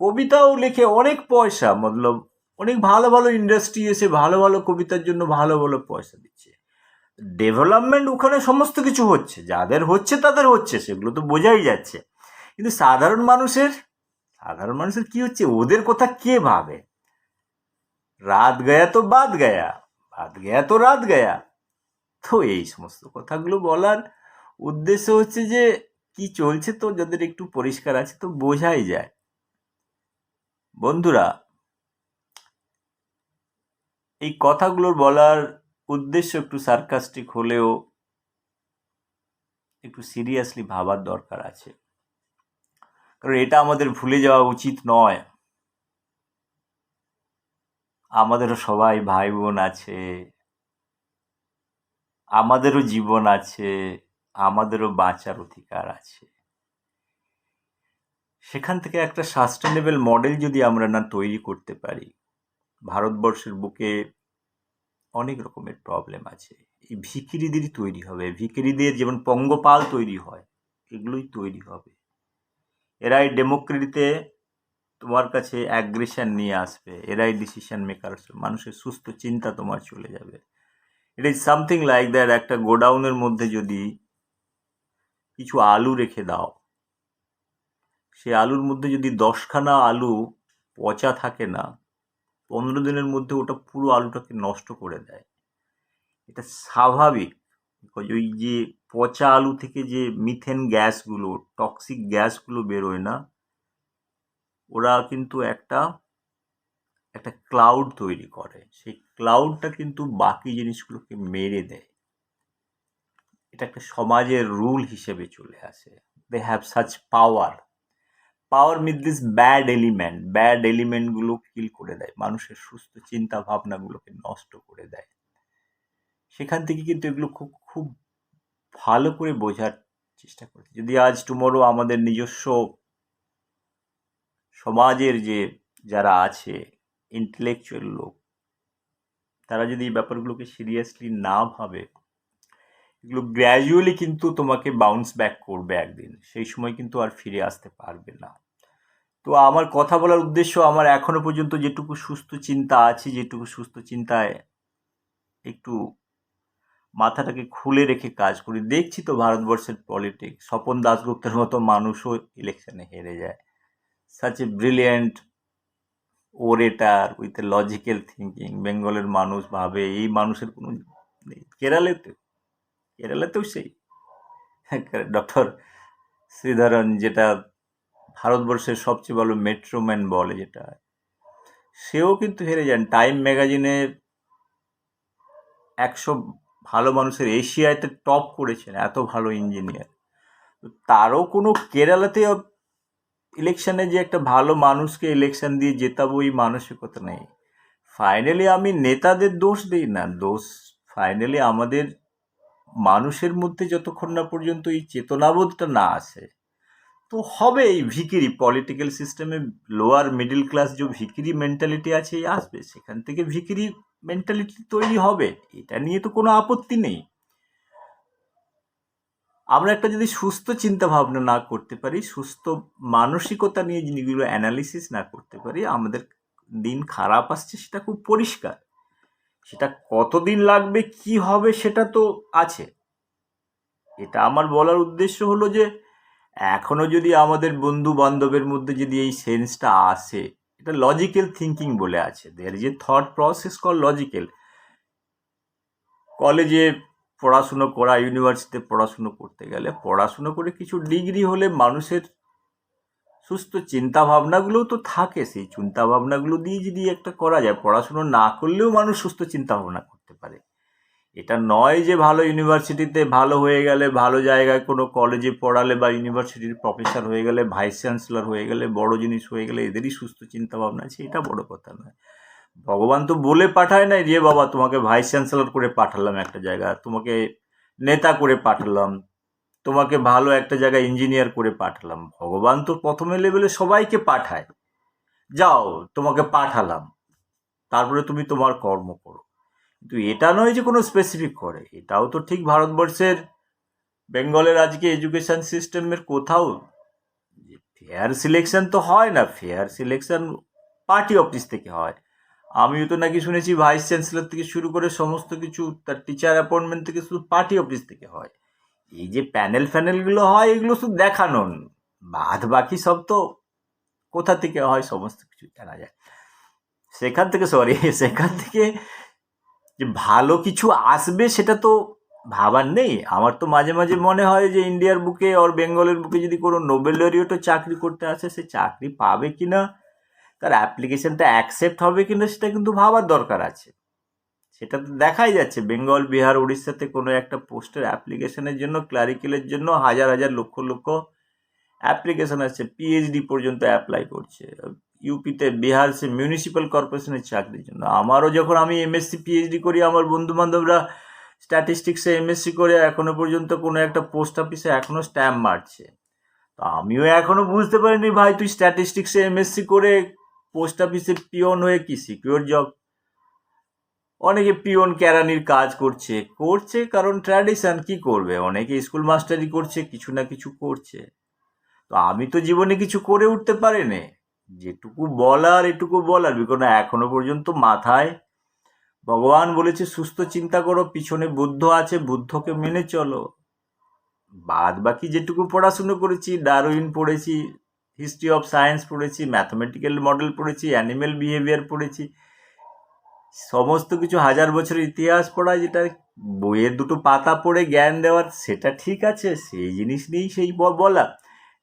কবিতাও লেখে অনেক পয়সা, মতলব অনেক ভালো ভালো ইন্ডাস্ট্রি এসে ভালো ভালো কবিতার জন্য ভালো ভালো পয়সা দিচ্ছে। ডেভেলপমেন্ট ওখানে সমস্ত কিছু হচ্ছে, যাদের হচ্ছে তাদের হচ্ছে, সেগুলো তো বোঝাই যাচ্ছে। কিন্তু সাধারণ মানুষের কি হচ্ছে, ওদের কথা কে ভাবে? রাত গয়া তো বাদ গয়া, বাদ গয়া তো রাত গয়া। তো এই সমস্ত কথাগুলো বলার উদ্দেশ্য হচ্ছে যে কি চলছে, তো যাদের একটু পরিষ্কার আছে তো বোঝাই যায়। বন্ধুরা, এই কথাগুলোর বলার উদ্দেশ্য একটু সার্কাস্টিক হলেও একটু সিরিয়াসলি ভাবার দরকার আছে, কারণ এটা আমাদের ভুলে যাওয়া উচিত নয়। আমাদেরও সবাই ভাই বোন আছে, আমাদেরও জীবন আছে, আমাদেরও বাঁচার অধিকার আছে। সেখান থেকে একটা সাস্টেনেবল মডেল যদি আমরা না তৈরি করতে পারি, ভারতবর্ষের বুকে অনেক রকমের প্রবলেম আছে। এই ভিখিরিদেরই তৈরি হবে, ভিখিরিদের যেমন পঙ্গপাল তৈরি হয়, এগুলোই তৈরি হবে। এরাই ডেমোক্রেসিতে তোমার কাছে অ্যাগ্রেশন নিয়ে আসবে, এরাই ডিসিশন মেকার, মানুষের সুস্থ চিন্তা তোমার চলে যাবে। It is something like that, একটা গোডাউনের মধ্যে যদি কিছু আলু রেখে দাও, সেই আলুর মধ্যে যদি 10খানা আলু পচা থাকে না, 15 দিনের মধ্যে ওটা পুরো আলুটাকে নষ্ট করে দেয়। এটা স্বাভাবিক, বিকজ ওই যে পচা আলু থেকে যে মিথেন গ্যাসগুলো, টক্সিক গ্যাসগুলো বেরোয় না, ওরা কিন্তু একটা একটা ক্লাউড তৈরি করে। সেই ক্লাউডটা কিন্তু বাকি জিনিসগুলোকে মেরে দেয়। এটা একটা সমাজের রুল হিসেবে চলে আসে। They have such power. Power with this bad এলিমেন্টগুলো কিল করে দেয়, মানুষের সুস্থ চিন্তা ভাবনাগুলোকে নষ্ট করে দেয়। সেখান থেকে কিন্তু এগুলো খুব খুব ভালো করে বোঝার চেষ্টা করছি। যদি আজ টুমরো আমাদের নিজস্ব সমাজের যে যারা আছে ইন্টেলেকচুয়াল লোক, তারা যদি এই ব্যাপারগুলোকে সিরিয়াসলি না ভাবে, এগুলো গ্র্যাজুয়ালি কিন্তু তোমাকে বাউন্স ব্যাক করবে একদিন, সেই সময় কিন্তু আর ফিরে আসতে পারবে না। তো আমার কথা বলার উদ্দেশ্য, আমার এখনো পর্যন্ত যেটুকু সুস্থ চিন্তা আছে, যেটুকু সুস্থ চিন্তায় একটু মাথাটাকে খুলে রেখে কাজ করি, দেখছি তো ভারতবর্ষের পলিটিক্স, স্বপন দাশগুপ্তের মতো মানুষও ইলেকশনে হেরে যায়। Such a brilliant orator with a logical thinking. বেঙ্গলের মানুষ ভাবে এই মানুষের কোনো নেই। কেরালাতেও সেই ডক্টর শ্রীধরন, যেটা ভারতবর্ষের সবচেয়ে ভালো মেট্রোম্যান বলে, যেটা সেও কিন্তু হেরে যান। টাইম ম্যাগাজিনের 100 ভালো মানুষের এশিয়াতে টপ করেছেন, এত ভালো ইঞ্জিনিয়ার। তারও কোনো কেরালাতে ইলেকশনে যে একটা ভালো মানুষকে ইলেকশন দিয়ে জেতাবো এই মানসিকতা নেই। ফাইনালি আমি নেতাদের দোষ দিই না, দোষ ফাইনালি আমাদের মানুষের মধ্যে যতক্ষণ না পর্যন্ত এই চেতনাবোধটা না আসে, তো হবে এই ভিখিরি পলিটিক্যাল সিস্টেমে লোয়ার মিডল ক্লাস যে ভিখিরি মেন্টালিটি আছে আসবে, সেখান থেকে ভিখিরি মেন্টালিটি তৈরি হবে, এটা নিয়ে তো কোনো আপত্তি নেই। আমরা একটা যদি সুস্থ চিন্তা ভাবনা না করতে পারি, সুস্থ মানসিকতা নিয়ে জিনিসগুলো অ্যানালিসিস না করতে পারি, আমাদের দিন খারাপ আসছে, সেটা খুব পরিষ্কার। সেটা কতদিন লাগবে, কি হবে, সেটা তো আছে। এটা আমার বলার উদ্দেশ্য হলো যে এখনো যদি আমাদের বন্ধু বান্ধবের মধ্যে যদি এই সেন্সটা আসে, এটা লজিক্যাল থিঙ্কিং বলে আছে, there is a thought process call logical. কলেজে পড়াশুনো করা, ইউনিভার্সিটিতে পড়াশুনো করতে গেলে, পড়াশুনো করে কিছু ডিগ্রি হলে মানুষের সুস্থ চিন্তা ভাবনাগুলোও তো থাকে। সেই চিন্তা ভাবনাগুলো দিয়ে যদি একটা করা যায়, পড়াশুনো না করলেও মানুষ সুস্থ চিন্তা ভাবনা করতে পারে। এটা নয় যে ভালো ইউনিভার্সিটিতে ভালো হয়ে গেলে, ভালো জায়গায় কোনো কলেজে পড়ালে বা ইউনিভার্সিটির প্রফেসর হয়ে গেলে, ভাইস চ্যান্সেলর হয়ে গেলে, বড় জিনিস হয়ে গেলে এদেরই সুস্থ চিন্তা ভাবনা আছে, এটা বড় কথা নয়। ভগবান তো বলে পাঠায় নাই যে বাবা তোমাকে ভাইস চ্যান্সেলর করে পাঠালাম একটা জায়গা, তোমাকে নেতা করে পাঠালাম, তোমাকে ভালো একটা জায়গায় ইঞ্জিনিয়ার করে পাঠালাম। ভগবান তো প্রথমে লেভেলে সবাইকে পাঠায়, যাও তোমাকে পাঠালাম, তারপরে তুমি তোমার কর্ম করো। কিন্তু এটা নয় যে কোনো স্পেসিফিক করে। এটাও তো ঠিক ভারতবর্ষের বেঙ্গলের আজকে এডুকেশন সিস্টেমের কোথাও ফেয়ার সিলেকশন তো হয় না। ফেয়ার সিলেকশন পার্টি অফিস থেকে হয়। আমিও তো নাকি শুনেছি ভাইস চ্যান্সেলর থেকে শুরু করে সমস্ত কিছু, তার টিচার অ্যাপয়েন্টমেন্ট থেকে শুধু পার্টি অফিস থেকে হয়। এই যে প্যানেল ফ্যানেলগুলো হয়, এগুলো শুধু দেখানোর, বাদ বাকি সব তো কোথা থেকে হয় সমস্ত কিছু জানা যায়। সেখান থেকে যে ভালো কিছু আসবে সেটা তো ভাবার নেই। আমার তো মাঝে মাঝে মনে হয় যে ইন্ডিয়ার বুকে আর বেঙ্গলের বুকে যদি কোনো নোবেল লরিয়েটও চাকরি করতে আসে, সে চাকরি পাবে কিনা, তার অ্যাপ্লিকেশনটা অ্যাকসেপ্ট হবে কিনা, সেটা কিন্তু ভাবার দরকার আছে। সেটা তো দেখাই যাচ্ছে, বেঙ্গল, বিহার, উড়িষ্যাতে কোনো একটা পোস্টের অ্যাপ্লিকেশনের জন্য, ক্লারিক্যালের জন্য হাজার হাজার লক্ষ লক্ষ অ্যাপ্লিকেশন আসছে, পিএইচডি পর্যন্ত অ্যাপ্লাই করছে। ইউপিতে, বিহার, সে মিউনিসিপ্যাল কর্পোরেশনের চাকরির জন্য। আমারও যখন আমি এমএসসি পিএইচডি করি, আমার বন্ধু বান্ধবরা স্ট্যাটিস্টিক্সে এমএসসি করে এখনো পর্যন্ত কোনো একটা পোস্ট অফিসে এখনো স্ট্যাম্প মারছে। তো আমিও এখনো বুঝতে পারিনি, ভাই তুই স্ট্যাটিস্টিক্সে এমএসসি করে পোস্ট অফিসে পিওন হয়ে কি সিকিউর জব? অনেকে পিওন কেরানির কাজ করছে কারণ ট্র্যাডিশন, কি করবে, অনেকে স্কুল মাস্টারি করছে, কিছু না কিছু করছে। তো আমি তো জীবনে কিছু করে উঠতে পারিনি, যেটুকু বলার এটুকু বলার, বিকজ এখনো পর্যন্ত মাথায় ভগবান বলেছে সুস্থ চিন্তা করো, পিছনে বুদ্ধ আছে, বুদ্ধকে মেনে চলো। বাদ বাকি যেটুকু পড়াশুনো করেছি, ডারউইন পড়েছি, হিস্ট্রি অফ সায়েন্স পড়েছি, ম্যাথমেটিক্যাল মডেল পড়েছি, অ্যানিমেল বিহেভিয়ার পড়েছি, সমস্ত কিছু হাজার বছরের ইতিহাস পড়া, যেটা বইয়ের দুটো পাতা পড়ে জ্ঞান দেওয়ার, সেটা ঠিক আছে, সেই জিনিস নিয়েই সেই বলা।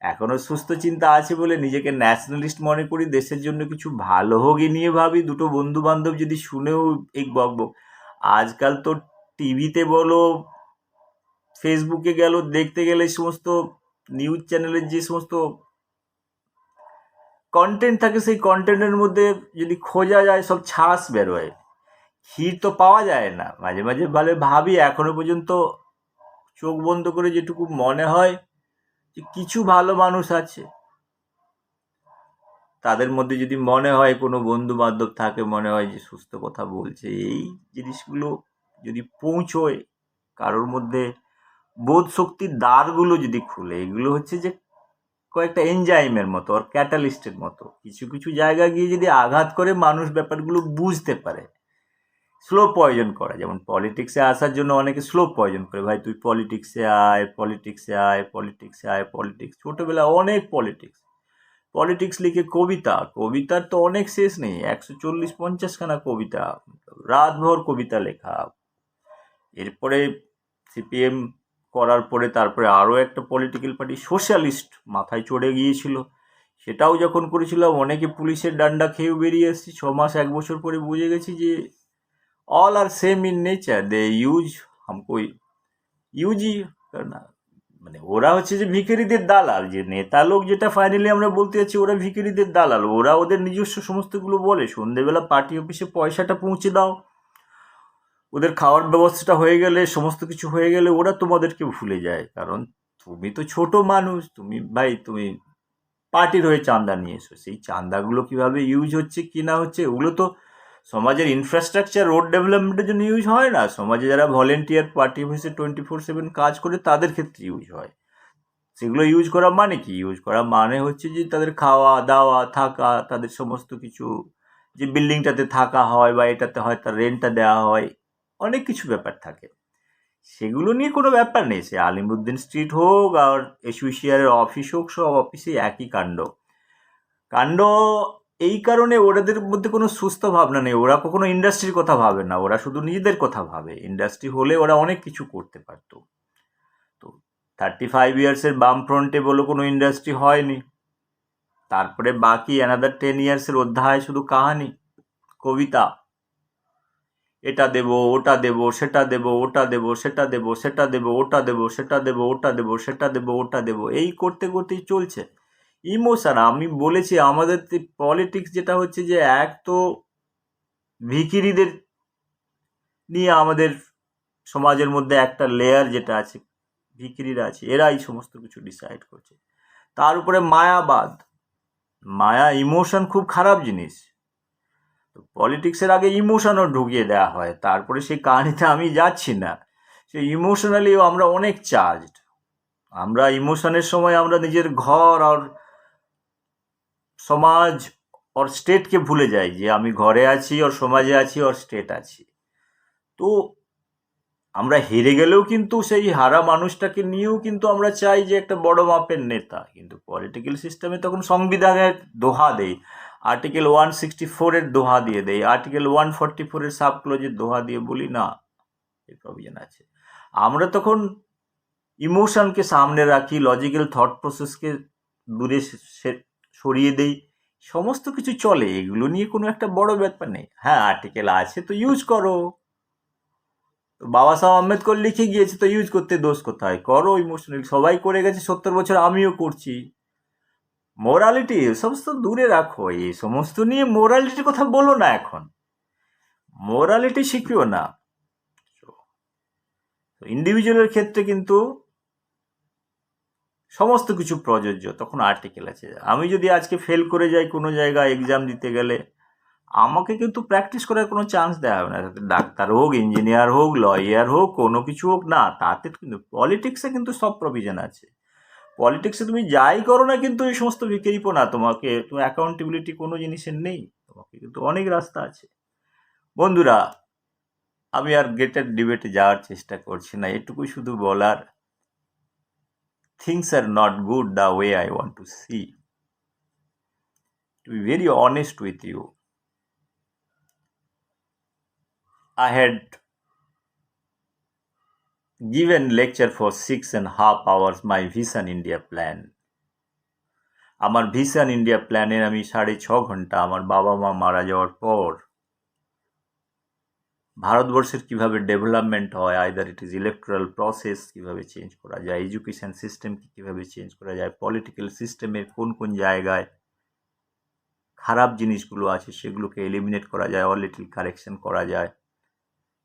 এখনো সুস্থ চিন্তা আছে বলে নিজেকে ন্যাশনালিস্ট মনে করি, দেশের জন্য কিছু ভালো হোক এ নিয়ে ভাবি। দুটো বন্ধু বান্ধব যদি শুনেও এই বকবক, আজকাল তো টিভিতে বলো, ফেসবুকে গেল, দেখতে গেলে সমস্ত নিউজ চ্যানেলের যে সমস্ত কন্টেন্ট থাকে, সেই কন্টেন্টের মধ্যে যদি খোঁজা যায় সব ছাস বেরোয়, ক্ষীর তো পাওয়া যায় না। মাঝে মাঝে ভাবি এখনো পর্যন্ত চোখ বন্ধ করে যেটুকু মনে হয় যে কিছু ভালো মানুষ আছে, তাদের মধ্যে যদি মনে হয় কোনো বন্ধু বান্ধব থাকে, মনে হয় যে সুস্থ কথা বলছে, এই জিনিসগুলো যদি পৌঁছয় কারোর মধ্যে, বোধ শক্তির দ্বারগুলো যদি খুলে, এগুলো হচ্ছে যে কয়েকটা এনজাইমের মতো আর ক্যাটালিস্টের মতো, কিছু কিছু জায়গা গিয়ে যদি আঘাত করে মানুষ ব্যাপারগুলো বুঝতে পারে। স্লো পয়জন করা, যেমন পলিটিক্সে আসার জন্য অনেকে স্লো পয়জন করে, ভাই তুই পলিটিক্সে আয়, পলিটিক্সে আয়, পলিটিক্সে আয়, পলিটিক্স, ছোটোবেলায় অনেক পলিটিক্স, পলিটিক্স লিখে কবিতার তো অনেক শেষ নেই, 140-50খানা কবিতা, রাতভর কবিতা লেখা। এরপরে সিপিএম করার পরে তারপরে আরও একটা পলিটিক্যাল পার্টি সোশ্যালিস্ট মাথায় চড়ে গিয়েছিল, সেটাও যখন করেছিলাম অনেকে পুলিশের ডান্ডা খেয়েও বেরিয়ে এসেছি। 6 মাস 1 বছর পরে বুঝে গেছি যে all are same in nature, they use হামকো ইউজি না, মানে ওরা হচ্ছে যে ভিখারিদের দালাল, যে নেতা লোক যেটা ফাইনালি আমরা বলতে যাচ্ছি, ওরা ভিখারিদের দালাল, ওরা ওদের নিজস্ব সমস্তগুলো বলে। সন্ধেবেলা পার্টি অফিসে পয়সাটা পৌঁছে দাও, ওদের খাওয়ার ব্যবস্থাটা হয়ে গেলে, সমস্ত কিছু হয়ে গেলে ওরা তোমাদেরকে ভুলে যায়, কারণ তুমি তো ছোট মানুষ, তুমি পার্টির হয়ে চাঁদা নিয়ে এসো, সেই চাঁদাগুলো কিভাবে ইউজ হচ্ছে কি না হচ্ছে, ওগুলো তো সমাজের ইনফ্রাস্ট্রাকচার, রোড ডেভেলপমেন্টের জন্য ইউজ হয় না, সমাজে যারা ভলেন্টিয়ার পার্টি অফিসে 24/7 কাজ করে তাদের ক্ষেত্রে ইউজ হয়। সেগুলো ইউজ করা মানে কি? ইউজ করা মানে হচ্ছে যে তাদের খাওয়া দাওয়া থাকা, তাদের সমস্ত কিছু, যে বিল্ডিংটাতে থাকা হয় বা এটাতে হয় তার রেন্টটা দেওয়া হয়, অনেক কিছু ব্যাপার থাকে, সেগুলো নিয়ে কোনো ব্যাপার নেই। সে আলিমুদ্দিন স্ট্রিট হোক আর এসোসিয়ারের অফিস হোক, সব অফিসে একই কাণ্ড। কাণ্ড এই কারণে ওদের মধ্যে কোনো সুস্থ ভাবনা নেই, ওরা কখনো ইন্ডাস্ট্রির কথা ভাবে না, ওরা শুধু নিজেদের কথা ভাবে। ইন্ডাস্ট্রি হলে ওরা অনেক কিছু করতে পারতো। তো 35 ইয়ার্সের বামফ্রন্টে বলো কোনো ইন্ডাস্ট্রি হয়নি, তারপরে বাকি অ্যানাদার 10 ইয়ার্সের অধ্যায় শুধু কাহানি, কবিতা, এটা দেবো, ওটা দেবো, সেটা দেবো, ওটা দেবো, সেটা দেবো, সেটা দেবো, ওটা দেবো, সেটা দেবো, ওটা দেবো, সেটা দেবো, ওটা দেবো, এই করতে করতেই চলছে। ইমোশন, আমি বলেছি আমাদের পলিটিক্স যেটা হচ্ছে যে, এক তো ভিখিরিদের নিয়ে আমাদের সমাজের মধ্যে একটা লেয়ার যেটা আছে, ভিখিরিরা আছে, এরা এই সমস্ত কিছু ডিসাইড করছে। তার উপরে মায়াবাদ, মায়া, ইমোশন খুব খারাপ জিনিস। তো পলিটিক্সের আগে ইমোশনও ঢুকিয়ে দেওয়া হয়, তারপরে সেই কাহিনিতে আমি যাচ্ছি না। সেই ইমোশনালিও আমরা অনেক চার্জড, আমরা ইমোশনের সময় আমরা নিজের ঘর আর সমাজ ওর স্টেটকে ভুলে যাই, যে আমি ঘরে আছি ওর সমাজে আছি ওর স্টেট আছি। তো আমরা হেরে গেলেও কিন্তু সেই হারা মানুষটাকে নিয়েও কিন্তু আমরা চাই যে একটা বড় মাপের নেতা, কিন্তু পলিটিক্যাল সিস্টেমে তখন সংবিধানের দোহা দেয়, আর্টিকেল 164-এর দোহা দিয়ে দেয়, আর্টিকেল 144-এর সাব ক্লোজের দোহা দিয়ে বলি না এই প্রভিশন আছে। আমরা তখন ইমোশনকে সামনে রাখি, লজিক্যাল থট প্রসেসকে দূরে সরিয়ে দেই, সমস্ত কিছু চলে, এগুলো নিয়ে কোনো একটা বড় ব্যাপার নেই। হ্যাঁ, আর্টিকেল আছে তো ইউজ করো, তো বাবা সাহেব আম্বেদকর লিখে গিয়েছে তো ইউজ করতে দোষ কোথায়? করো ইমোশনাল, সবাই করে গেছে 70 বছর, আমিও করছি। মোরালিটি সমস্ত দূরে রাখো, এই সমস্ত নিয়ে মোরালিটির কথা বলো না এখন, মোরালিটি শিখিও না। ইন্ডিভিজুয়ালের ক্ষেত্রে কিন্তু সমস্ত কিছু প্রযোজ্য, তখন আর্টিকেল আছে। আমি যদি আজকে ফেল করে যাই কোনো জায়গায় এক্সাম দিতে গেলে, আমাকে কিন্তু প্র্যাকটিস করার কোনো চান্স দেওয়া হবে না, ডাক্তার হোক, ইঞ্জিনিয়ার হোক, লয়ার হোক, কোনো কিছু হোক না, তাতে কিন্তু পলিটিক্সে কিন্তু সব প্রভিশন আছে। পলিটিক্সে তুমি যাই করো না কিন্তু এই সমস্ত বিকেরিপো না, তোমাকে তোমার অ্যাকাউন্টেবিলিটি কোনো জিনিসের নেই, তোমাকে কিন্তু অনেক রাস্তা আছে। বন্ধুরা, আমি আর গ্রেটার ডিবেটে যাওয়ার চেষ্টা করছি না, এটুকুই শুধু বলার, things are not good the way I want to see. To be very honest with you, I had given lecture for 6.5 hours my Vision India plan. আমার ভিশন ইন্ডিয়া প্ল্যানের আমি 6.5 ঘন্টা আমার বাবা মা মারা যাওয়ার পর ভারতবর্ষের কিভাবে ডেভেলপমেন্ট হয়, either it is electoral process কিভাবে চেঞ্জ করা যায়, এডুকেশন সিস্টেমকে কিভাবে চেঞ্জ করা যায়, পলিটিক্যাল সিস্টেমের কোন কোন জায়গায় খারাপ জিনিসগুলো আছে সেগুলোকে এলিমিনেট করা যায়, অর লিটল কারেকশন করা যায়,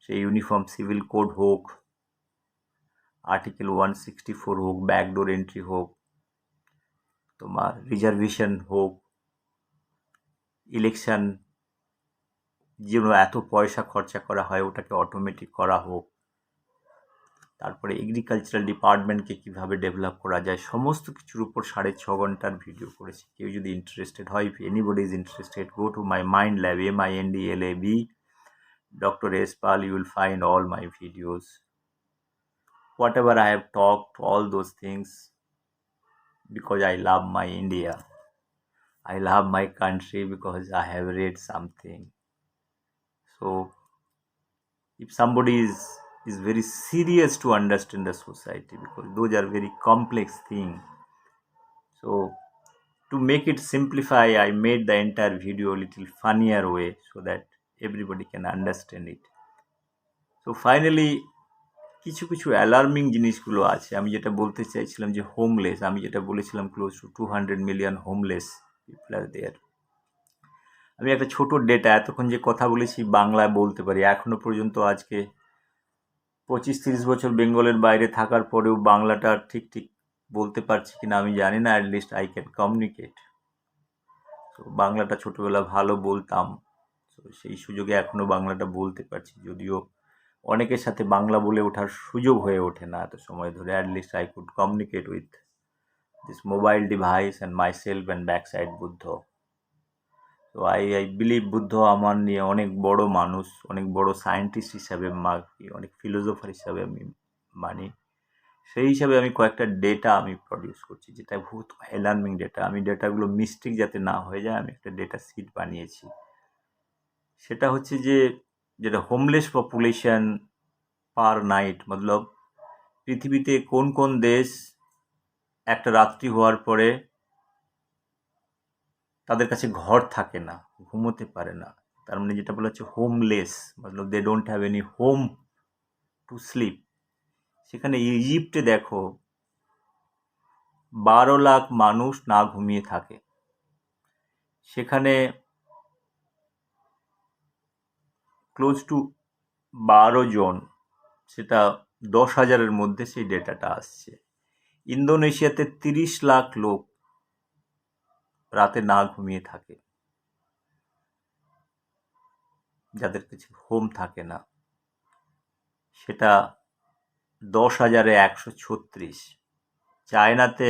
সেই ইউনিফর্ম সিভিল কোড হোক, আর্টিকেল 164 হোক, ব্যাকডোর এন্ট্রি হোক, তোমার রিজার্ভেশন হোক, ইলেকশন যেন এত পয়সা খরচা করা হয় ওটাকে অটোমেটিক করা হোক, তারপরে এগ্রিকালচারাল ডিপার্টমেন্টকে কীভাবে ডেভেলপ করা যায়, সমস্ত কিছুর উপর 6.5 ঘন্টার ভিডিও করেছি। কেউ যদি ইন্টারেস্টেড হয়, if anybody is interested, go to my mind lab, MINDLAB, Dr. S. Pal, you will find all my videos. Whatever I have talked, all those things, because I love my India. I love my country because I have read something. So, if somebody is very serious to understand the society, because those are very complex things. So, to make it simplify, I made the entire video a little funnier way so that everybody can understand it. So, finally, কিছু কিছু alarming জিনিসগুলো আছে। আমি যেটা বলতে চাইছিলাম যে homeless, আমি যেটা বলেছিলাম close to 200 million homeless people are there. আমি একটা ছোট ডেটা, এতক্ষণ যে কথা বলেছি বাংলায় বলতে পারি। এখনো পর্যন্ত আজকে 25-30 বছর বেঙ্গলের বাইরে থাকার পরেও বাংলাটা ঠিক ঠিক বলতে পারছি কিনা আমি জানি না, অ্যাটলিস্ট আই ক্যান কমিউনিকেট। তো বাংলাটা ছোটবেলা ভালো বলতাম, তো সেই সুযোগে এখনো বাংলাটা বলতে পারছি, যদিও অনেকের সাথে বাংলা বলে ওঠার সুযোগ হয়ে ওঠে না এত সময় ধরে। At least I could communicate with this mobile device and my self and back side Buddha. তো আই বিলিভ বুদ্ধ আমার নিয়ে অনেক বড় মানুষ, অনেক বড় সায়েন্টিস্ট হিসাবে, অনেক ফিলোসফার হিসাবে আমি মানি। সেই হিসাবে আমি কয়েকটা ডেটা আমি প্রডিউস করছি, যেটা বহুত অ্যালার্মিং ডেটা। আমি ডেটাগুলো মিস্টেক যাতে না হয়ে যায়, আমি একটা ডেটা সিট বানিয়েছি। সেটা হচ্ছে যে যেটা হোমলেস পপুলেশন পার নাইট, মতলব পৃথিবীতে কোন কোন দেশ একটা রাত্রি হওয়ার পরে তাদের কাছে ঘর থাকে না, ঘুমোতে পারে না, তার মানে যেটা বলা হচ্ছে হোমলেস, মতলব they don't have any home to sleep. সেখানে ইজিপ্টে দেখো 12 লাখ মানুষ না ঘুমিয়ে থাকে। সেখানে ক্লোজ টু 12 জন, সেটা 10,000-এর মধ্যে সেই ডেটাটা আসছে। ইন্দোনেশিয়াতে 30 লাখ লোক রাতে না ঘুমিয়ে থাকে, যাদের কাছে হোম থাকে না, সেটা 10,000-এ 136। চায়নাতে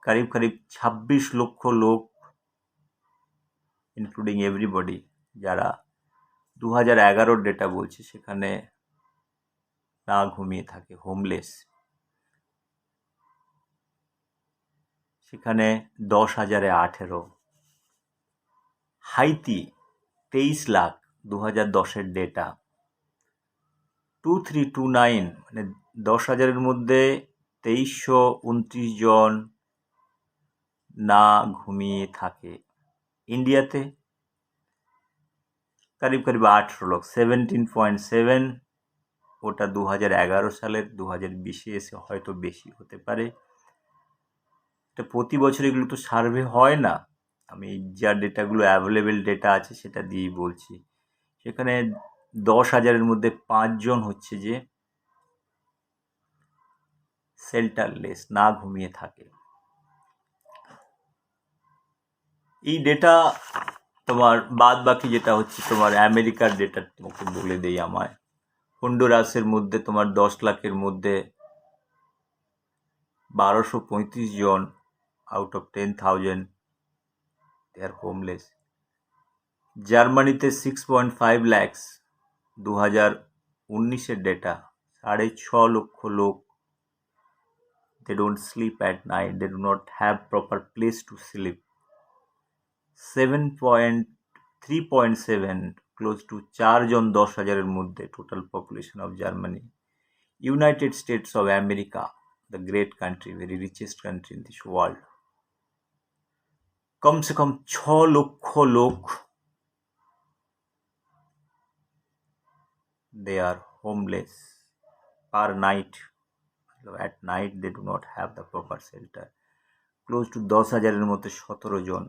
করিব 26 লক্ষ লোক, ইনক্লুডিং এভরিবডি, যারা 2011-র ডেটা বলছে, সেখানে না ঘুমিয়ে থাকে, হোমলেস। সেখানে 10,000-এ 18। হাইতি 23 লাখ, 2010-এর ডেটা। 2329, মানে 10,000-এর মধ্যে 2329 জন না ঘুমিয়ে থাকে। ইন্ডিয়াতে করিব 18 লাখ, 17.7, ওটা 2011 সালের, 2020-এ এসে হয়তো বেশি হতে পারে। এটা প্রতি বছর এগুলো তো সার্ভে হয় না, আমি যা ডেটাগুলো অ্যাভেলেবেল ডেটা আছে সেটা দিয়েই বলছি। সেখানে 10,000-এর মধ্যে 5 জন হচ্ছে যে শেল্টারলেস, না ঘুমিয়ে থাকে। এই ডেটা তোমার বাদ বাকি যেটা হচ্ছে তোমার আমেরিকার ডেটা তোমাকে বলে দেই। আমায় হন্ডুরাসের মধ্যে তোমার 10 লাখের মধ্যে 1235 জন out of 10,000 they are homeless. জার্মানিতে 6.5 lakhs, 2019 ডেটা 6.5 লক্ষ লোক, they don't sleep at night, they do not have proper place to sleep. 3.7 close to 4 জন 10,000-এর মধ্যে total population of Germany. United states of America, the great country, very richest country in this world, कम से कम 6 লক্ষ লোক they are homeless per night. At night they do not have the proper shelter. Close to 10,000-এর মধ্যে 17 জন।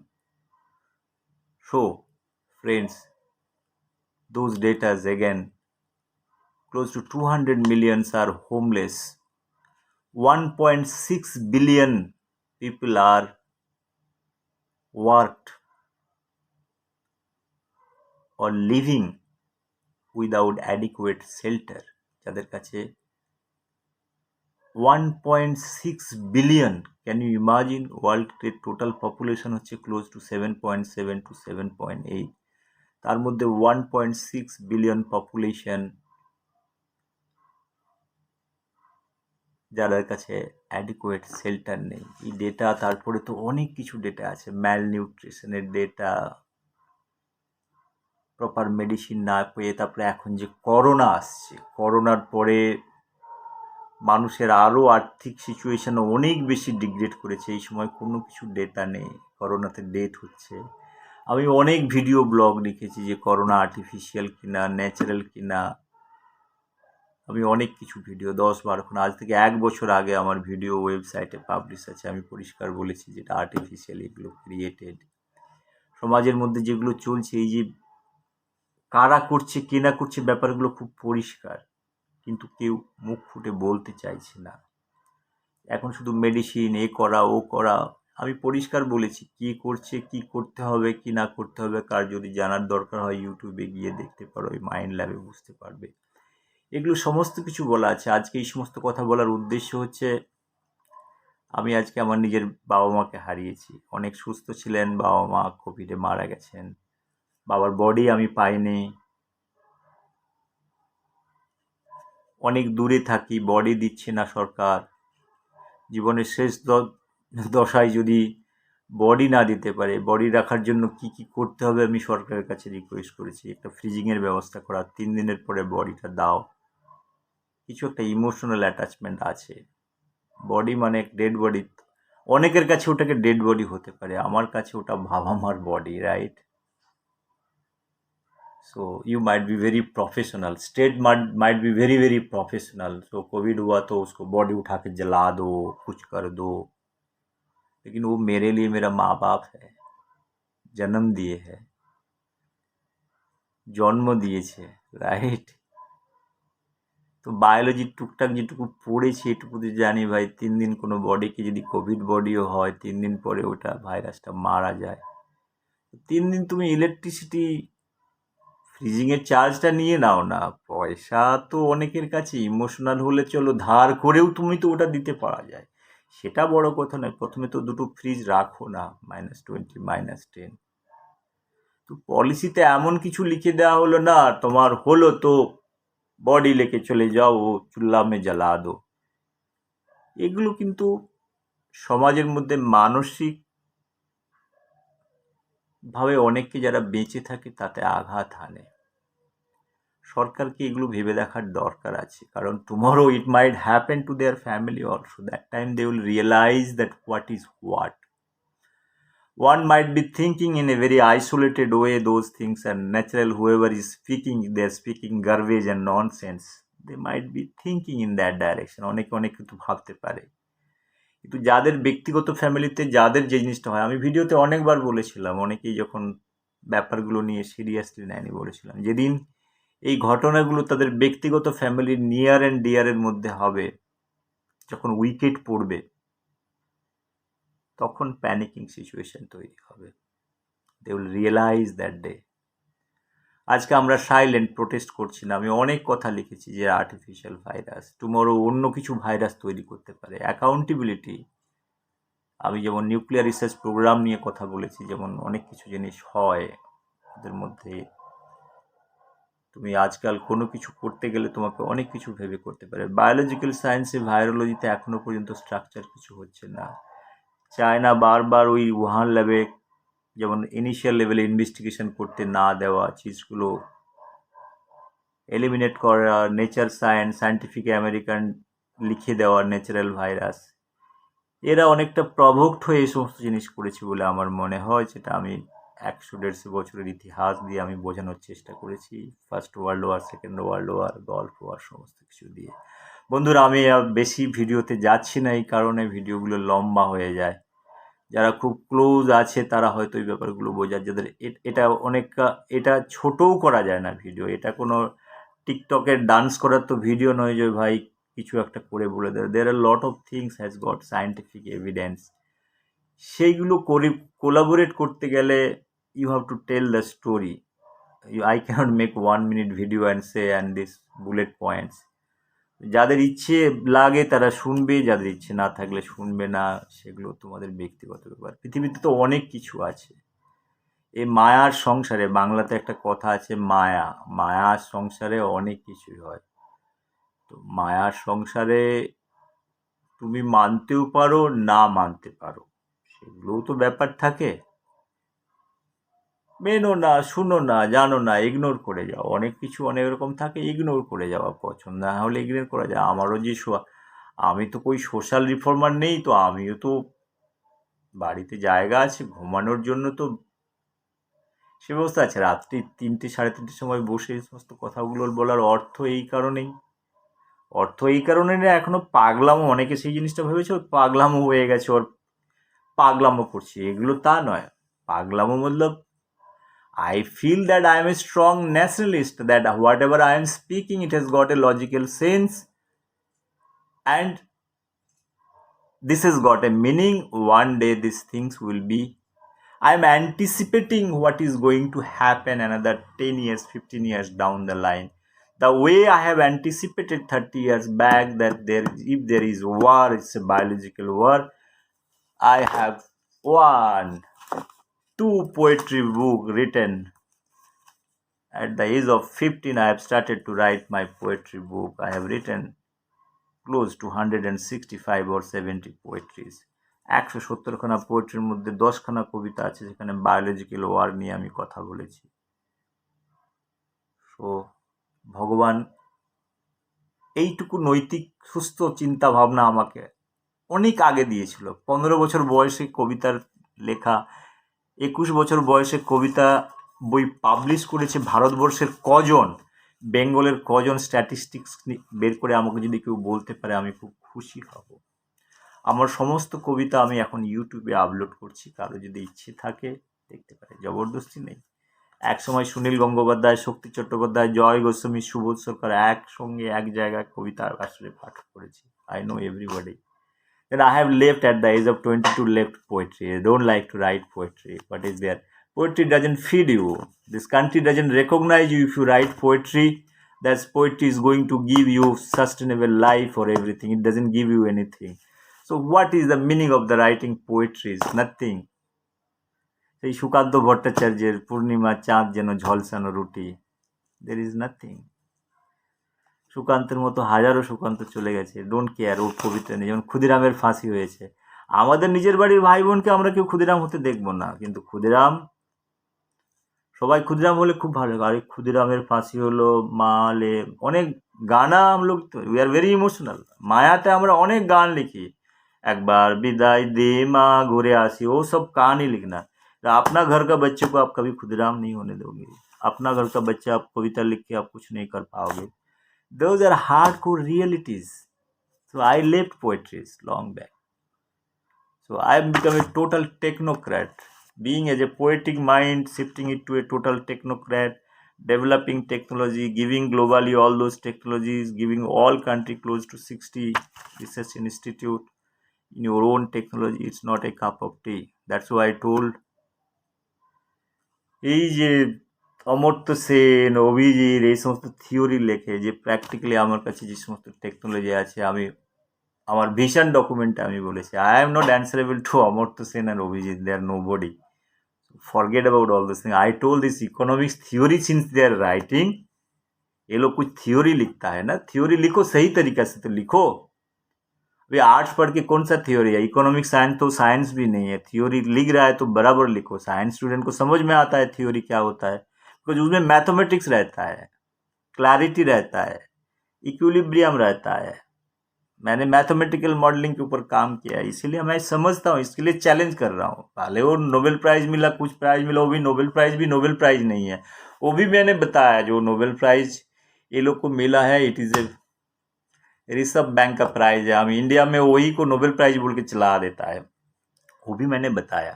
So friends, those data again, close to 200 millions are homeless. 1.6 billion people are worked or living without adequate shelter. যাদের কাছে 1.6 billion, can you imagine? World total population হচ্ছে close two 7.7 to 7.8, তার মধ্যে 1.6 billion population যাদের কাছে adequate shelter নেই। এই data, তারপরে তো অনেক কিছু ডেটা আছে, ম্যাল নিউট্রিশনের ডেটা, প্রপার মেডিসিন না পেয়ে, তারপরে এখন যে করোনা আসছে, করোনার পরে মানুষের আরও আর্থিক সিচুয়েশন অনেক বেশি ডিগ্রেড করেছে। এই সময় কোনো কিছু ডেটা নেই, করোনাতে ডেথ হচ্ছে। আমি অনেক ভিডিও ব্লগ লিখেছি যে করোনা আর্টিফিশিয়াল কিনা ন্যাচারাল কিনা, আমি অনেক কিছু ভিডিও 10-12 আজ থেকে 1 বছর আগে আমার ভিডিও ওয়েবসাইটে পাবলিশ আছে। আমি পরিষ্কার বলেছি যেটা আর্টিফিশিয়াল, এগুলো ক্রিয়েটেড। সমাজের মধ্যে যেগুলো চলছে, এই যে কারা করছে কে না করছে, ব্যাপারগুলো খুব পরিষ্কার, কিন্তু কেউ মুখ ফুটে বলতে চাইছে না। এখন শুধু মেডিসিন, এ করা ও করা। আমি পরিষ্কার বলেছি কি করছে, কি করতে হবে, কি না করতে হবে। কার যদি জানার দরকার হয় ইউটিউবে গিয়ে দেখতে পারো, ওই মাইন্ড ল্যাবে বুঝতে পারবে। এগুলো সমস্ত কিছু বলা আছে। আজকে এই সমস্ত কথা বলার উদ্দেশ্য হচ্ছে, আমি আজকে আমার নিজের বাবা মাকে হারিয়েছি। অনেক সুস্থ ছিলেন বাবা মা, কোভিডে মারা গেছেন। বাবার বডি আমি পাইনি। অনেক দূরে থাকি, বডি দিচ্ছে না সরকার। জীবনের শেষ দশায় যদি বডি না দিতে পারে, বডি রাখার জন্য কি কি করতে হবে আমি সরকারের কাছে রিকোয়েস্ট করেছি। একটা ফ্রিজিংয়ের ব্যবস্থা করা, 3 দিনের পরে বডিটা দাও। কিছু একটা ইমোশনাল অ্যাটাচমেন্ট আছে। বডি মানে ডেড বডি, অনেকের কাছে ওটাকে ডেড বডি হতে পারে, আমার কাছে ওটা বাবা মার body, right? So you might be very professional, state might be very very professional. So Covid हुआ तो उसको बॉडी उठा के जला दो, कुछ कर दो, लेकिन वो मेरे लिए मेरा माँ बाप है, जन्म दिए है, জন্ম দিয়েছে, রাইট? তো বায়োলজি টুকটাক যেটুকু পড়েছি এটুকুতে জানি ভাই, 3 দিন কোনো বডিকে যদি কোভিড বডিও হয়, 3 দিন পরে ওটা ভাইরাসটা মারা যায়। 3 দিন তুমি ইলেকট্রিসিটি ফ্রিজিংয়ের চার্জটা নিয়ে নাও না। পয়সা তো অনেকের কাছে, ইমোশনাল হলে চলো ধার করেও তুমি তো ওটা দিতে পারা যায়, সেটা বড় কথা নয়। প্রথমে তো দুটো ফ্রিজ রাখো না, -20 -10। তো পলিসিতে এমন কিছু লিখে দেওয়া হলো না, তোমার হলো তো বডি লেকে চলে যাও, চুল্লা মে জ্বালা দো। এগুলো কিন্তু সমাজের মধ্যে মানসিক ভাবে অনেককে যারা বেঁচে থাকে তাতে আঘাত হানে। সরকারকে এগুলো ভেবে দেখার দরকার আছে, কারণ tomorrow it might happen to their family also. That time they will realise that what is what. One might be thinking in a very isolated way those things are natural. Whoever is speaking, they're speaking garbage and nonsense. They might be thinking in that direction. অনেকে অনেক কিছু ভাবতে পারে, কিন্তু যাদের ব্যক্তিগত ফ্যামিলিতে যাদের যে জিনিসটা হয়, আমি ভিডিওতে অনেকবার বলেছিলাম, অনেকেই যখন ব্যাপারগুলো নিয়ে সিরিয়াসলি নেয়নি, বলেছিলাম যেদিন এই ঘটনাগুলো তাদের ব্যক্তিগত ফ্যামিলির নিয়ার অ্যান্ড ডিয়ারের মধ্যে হবে, যখন উইকেট পড়বে, তখন প্যানিকিং সিচুয়েশন তৈরি হবে। They will realise that day. আজকে আমরা সাইলেন্ট, প্রোটেস্ট করছি না। আমি অনেক কথা লিখেছি যে আর্টিফিশিয়াল ভাইরাস টুমরো অন্য কিছু ভাইরাস তৈরি করতে পারে। অ্যাকাউন্টেবিলিটি, আমি যেমন নিউক্লিয়ার রিসার্চ প্রোগ্রাম নিয়ে কথা বলেছি, যেমন অনেক কিছু জিনিস হয় ওদের মধ্যে, তো তুমি আজকাল কোনো কিছু করতে গেলে তোমাকে অনেক কিছু ভেবে করতে পারে। বায়োলজিক্যাল সায়েন্সে ভাইরোলজিতে এখনও পর্যন্ত স্ট্রাকচার কিছু হচ্ছে না। চায়না বারবার ওই উহান ল্যাবে যেমন ইনিশিয়াল লেভেলে ইনভেস্টিগেশন করতে না দেওয়া, চিজগুলো এলিমিনেট করা, নেচার সায়েন্টিফিক আমেরিকান লিখে দেওয়া ন্যাচারাল ভাইরাস, এরা অনেকটা প্রভোক্ট হয়ে এই সমস্ত জিনিস করেছে বলে আমার মনে হয়, যেটা আমি 100-150 বছরের ইতিহাস দিয়ে আমি বোঝানোর চেষ্টা করেছি। First world war, second world war, gulf war, সমস্ত কিছু দিয়ে। বন্ধুরা, আমি বেশি ভিডিওতে যাচ্ছি না, এই কারণে ভিডিওগুলো লম্বা হয়ে যায়। যারা খুব ক্লোজ আছে তারা হয়তো এই ব্যাপারগুলো বোঝার, যাদের এটা অনেকটা, এটা ছোটও করা যায় না ভিডিও। এটা কোনো টিকটকের ডান্স করার তো ভিডিও নয় যে ভাই কিছু একটা করে বলে দেয়। There are lot of things has got scientific evidence. সেইগুলো করে কোলাবোরেট করতে গেলে you have to tell the story. I can't make 1 minute video and say and this bullet points. যাদের ইচ্ছে লাগে তারা শুনবে, যাদের ইচ্ছে না থাকলে শুনবে না, সেগুলো তোমাদের ব্যক্তিগত ব্যাপার। পৃথিবীতে তো অনেক কিছু আছে। এই মায়ার সংসারে, বাংলাতে একটা কথা আছে, মায়া, মায়ার সংসারে অনেক কিছুই হয়। তো মায়ার সংসারে তুমি মানতেও পারো, না মানতে পারো, সেগুলোও তো ব্যাপার থাকে। মেনো না, শুনো না, জানো না, ইগনোর করে যাও। অনেক কিছু অনেক রকম থাকে, ইগনোর করে যাওয়া পছন্দ, না হলে ইগনোর করা যায়। আমারও যে আমি তো কই সোশ্যাল রিফর্মার নেই, তো আমিও তো বাড়িতে জায়গা আছে ঘুমানোর জন্য, তো সে ব্যবস্থা আছে। রাত্রি 3টে-3:30 সময় বসে এই সমস্ত কথাগুলো বলার অর্থ এই কারণে না, এখনো পাগলামো, অনেকে সেই জিনিসটা ভেবেছে ওর পাগলামো হয়ে গেছে, ওর পাগলামো করছে, এগুলো তা নয়। পাগলামো মতলব I feel that I am a strong nationalist, that whatever I am speaking, it has got a logical sense and this has got a meaning. One day these things will be, I am anticipating what is going to happen another 10 years, 15 years down the line. The way I have anticipated 30 years back that if there is war, it's a biological war. I have 2 poetry book written. At the age of 15, I have started to write my poetry book. I have written close to 165 or 70 poetries. 170খানা পোয়েট্রির মধ্যে 10খানা কবিতা আছে যেখানে biological war নিয়ে আমি কথা বলেছি। So ভগবান এইটুকু নৈতিক সুস্থ চিন্তা ভাবনা আমাকে অনেক আগে দিয়েছিল। 15 বছর বয়সে কবিতার লেখা, 21 বছর বয়সে কবিতা বই পাবলিশ করেছে ভারতবর্ষের কজন, বেঙ্গলের কজন, স্ট্যাটিস্টিক্স বের করে আমাকে যদি কেউ বলতে পারে আমি খুব খুশি হব। আমার সমস্ত কবিতা আমি এখন ইউটিউবে আপলোড করছি, কারো যদি ইচ্ছে থাকে দেখতে পারে, জবরদস্তি নেই। একসময় সুনীল গঙ্গোপাধ্যায়, শক্তি চট্টোপাধ্যায়, জয় গোস্বামী, সুবোধ সরকার একসঙ্গে এক জায়গায় কবিতা আসলে পাঠ করেছি। I know everybody. Then I have left at the age of 22, left poetry. I don't like to write poetry. What is there? Poetry doesn't feed you. This country doesn't recognize you if you write poetry. That poetry is going to give you sustainable life or everything. It doesn't give you anything. So what is the meaning of the writing poetry? Is nothing. সেই সুকান্ত ভট্টাচার্যের পূর্ণিমা চাঁদ যেন ঝলসানো রুটি, there is nothing. সুকান্তের মতো হাজারো সুকান্ত চলে গেছে, don't care, ওর কবিতা নেই। যেমন ক্ষুদিরামের ফাঁসি হয়েছে, আমাদের নিজের বাড়ির ভাই বোনকে আমরা কেউ ক্ষুদিরাম হতে দেখবো না, কিন্তু ক্ষুদিরাম, সবাই ক্ষুদিরাম হলে খুব ভালো। আরে ক্ষুদিরামের ফাঁসি হলো, মালে অনেক গানা আমলোক, উই আর ভেরি ইমোশনাল। মায়াতে আমরা অনেক গান লিখি, একবার বিদায় দে মা ঘুরে আসি, ও সব कहानी लिखना। अपना घर का बच्चे को आप कभी खुदराम नहीं होने दोगे। अपना घर का बच्चा आप कविता लिख के आप कुछ नहीं कर पाओगे। Those are hardcore realities. So I left poetry long back. So I have become a total technocrat. Being as a poetic mind, shifting it to a total technocrat, developing technology, giving globally all those technologies, giving all country close to 60 research institute in your own technology, it's not a cup of tea. That's why I told, এই যে অমর্ত্য সেন, অভিজিৎ এই সমস্ত theory লেখে, যে practically আমার কাছে যে সমস্ত টেকনোলজি আছে, আমি আমার ভিশন ডকুমেন্টে আমি বলেছি, I am not answerable to Amartya Sen আর Abhijit, they are nobody. Forget about all this thing. I told this economics theory since they are writing. ये लोग कुछ थ्योरी लिखता है ना, थ्योरी लिखो सही तरीका से तो लिखो। अभी आर्ट्स पढ़ के कौन सा थ्योरी है? इकोनॉमिक साइंस तो साइंस भी नहीं है। थ्योरी लिख रहा है तो बराबर लिखो। साइंस स्टूडेंट को समझ में आता है थ्योरी क्या होता है, बिकॉज उसमें मैथमेटिक्स रहता है, क्लैरिटी रहता है, इक्विलिब्रियम रहता है। मैंने मैथमेटिकल मॉडलिंग के ऊपर काम किया है, इसीलिए मैं समझता हूँ, इसके लिए चैलेंज कर रहा हूँ। पहले वो नोबेल प्राइज मिला, कुछ प्राइज मिला, वो भी नोबेल प्राइज नहीं है। वो भी मैंने बताया, जो नोबेल प्राइज ये लोग को मिला है, it is a reserve bank का प्राइज है। हम इंडिया में वही को नोबेल प्राइज बोल के चला देता है, वो भी मैंने बताया।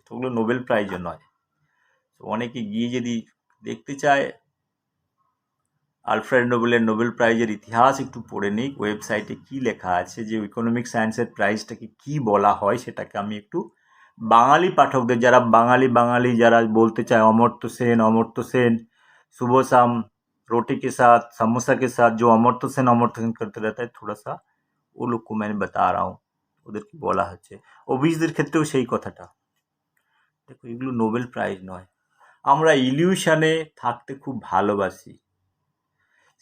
तो ওগুলো নোবেল প্রাইজও নয়। তো অনেকে গিয়ে যদি দেখতে চায় আলফ্রেড নোবেলের নোবেল প্রাইজের ইতিহাস একটু পড়ে নিক, ওয়েবসাইটে কি লেখা আছে, যে ইকোনমিক সায়েন্সের প্রাইজটাকে কি বলা হয়, সেটাকে আমি একটু বাঙালি পাঠকদের, যারা বাঙালি যারা বলতে চায় অমর্ত্য সেন सुबह शाम रोटी के साथ समोसा के साथ जो अमर्त्य सेन करते रहता है, थोड़ा सा वो लोग को मैंने बता रहा हूँ, ওদেরকে বলা হচ্ছে। অভিজিতের ক্ষেত্রেও সেই কথাটা। দেখো, এগুলো নোবেল প্রাইজ নয়। আমরা ইলিউশনে থাকতে খুব ভালোবাসি।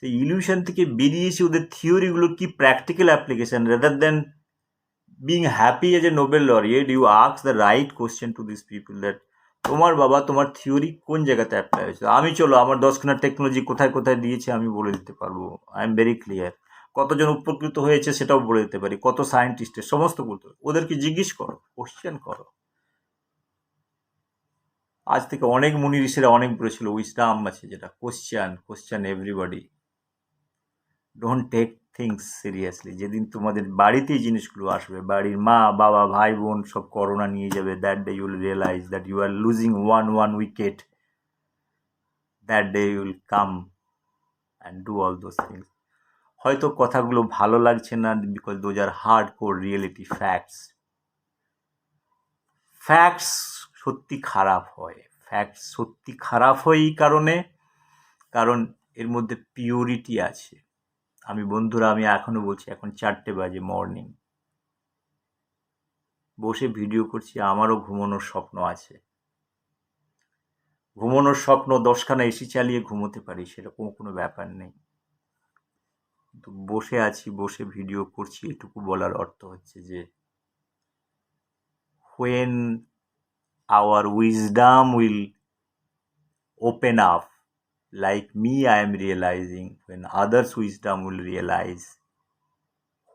সেই ইলিউশন থেকে বেরিয়ে এসে ওদের থিওরিগুলোর কি practical application, rather than being happy as a Nobel laureate, you ask the right question to this people that তোমার বাবা তোমার থিওরি কোন জায়গাতে অ্যাপ্লাই হয়েছে। আমি চলো আমার 10খানা টেকনোলজি কোথায় কোথায় দিয়েছে আমি বলে দিতে পারবো, আই এম ভেরি ক্লিয়ার। কতজন উপকৃত হয়েছে সেটাও বলে দিতে পারি, কত সায়েন্টিস্টের, সমস্ত বলতে পারি। ওদেরকে জিজ্ঞেস করো, কোশ্চেন করো। আজ থেকে অনেক মুনি ঋষিরা অনেক বলেছিল, উইজডাম আছে যেটা, question everybody, don't take things seriously. যেদিন তোমাদের বাড়িতে এই জিনিসগুলো আসবে, বাড়ির মা বাবা ভাই বোন সব করোনা নিয়ে যাবে, that day you will realise that you are losing one wicket, that day you will come and do all those things. হয়তো কথাগুলো ভালো লাগছে না, because those are hard core reality facts. Facts সত্যি খারাপ হয়, ফ্যাক্টস সত্যি খারাপ হয় এই কারণে, কারণ এর মধ্যে পিওরিটি আছে। আমি বন্ধুরা, আমি এখনো বলছি, এখন 4টে বাজে মর্নিং, বসে ভিডিও করছি, আমারও ঘুমানোর স্বপ্ন আছে। ঘুমানোর স্বপ্ন 10খানা এসি চালিয়ে ঘুমোতে পারি, সেরকম কোনো ব্যাপার নেই। কিন্তু বসে আছি, বসে ভিডিও করছি, এটুকু বলার অর্থ হচ্ছে যে when our wisdom will open up, like me, I am realizing, when others' wisdom will realize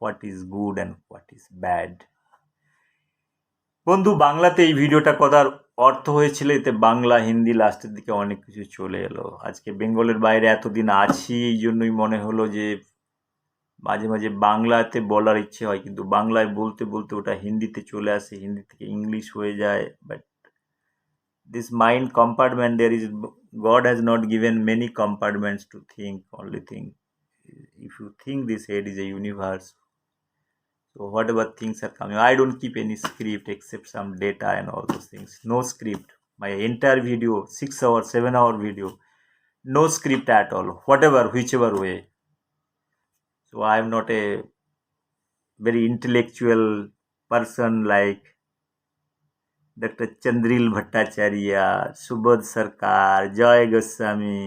what is good and what is bad. বন্ধু, বাংলাতে এই ভিডিওটা করার অর্থ হয়েছিল, এতে বাংলা হিন্দি লাস্টের দিকে অনেক কিছু চলে এলো। আজকে বেঙ্গলের বাইরে এতদিন আছি, এই জন্যই মনে হলো যে মাঝে মাঝে বাংলাতে বলার ইচ্ছে হয়, কিন্তু বাংলায় বলতে বলতে ওটা হিন্দিতে চলে আসে, হিন্দি থেকে ইংলিশ হয়ে যায়। But this mind compartment, there is, God has not given many compartments to think, only thing, if you think this head is a universe, so whatever things are coming, I don't keep any script except some data and all those things. No script. My entire video, 6 hour 7 hour video, no script at all, whatever whichever way. So I am not a very intellectual person like doctor Chandril Bhattacharya, Subodh Sarkar, Joy Goswami,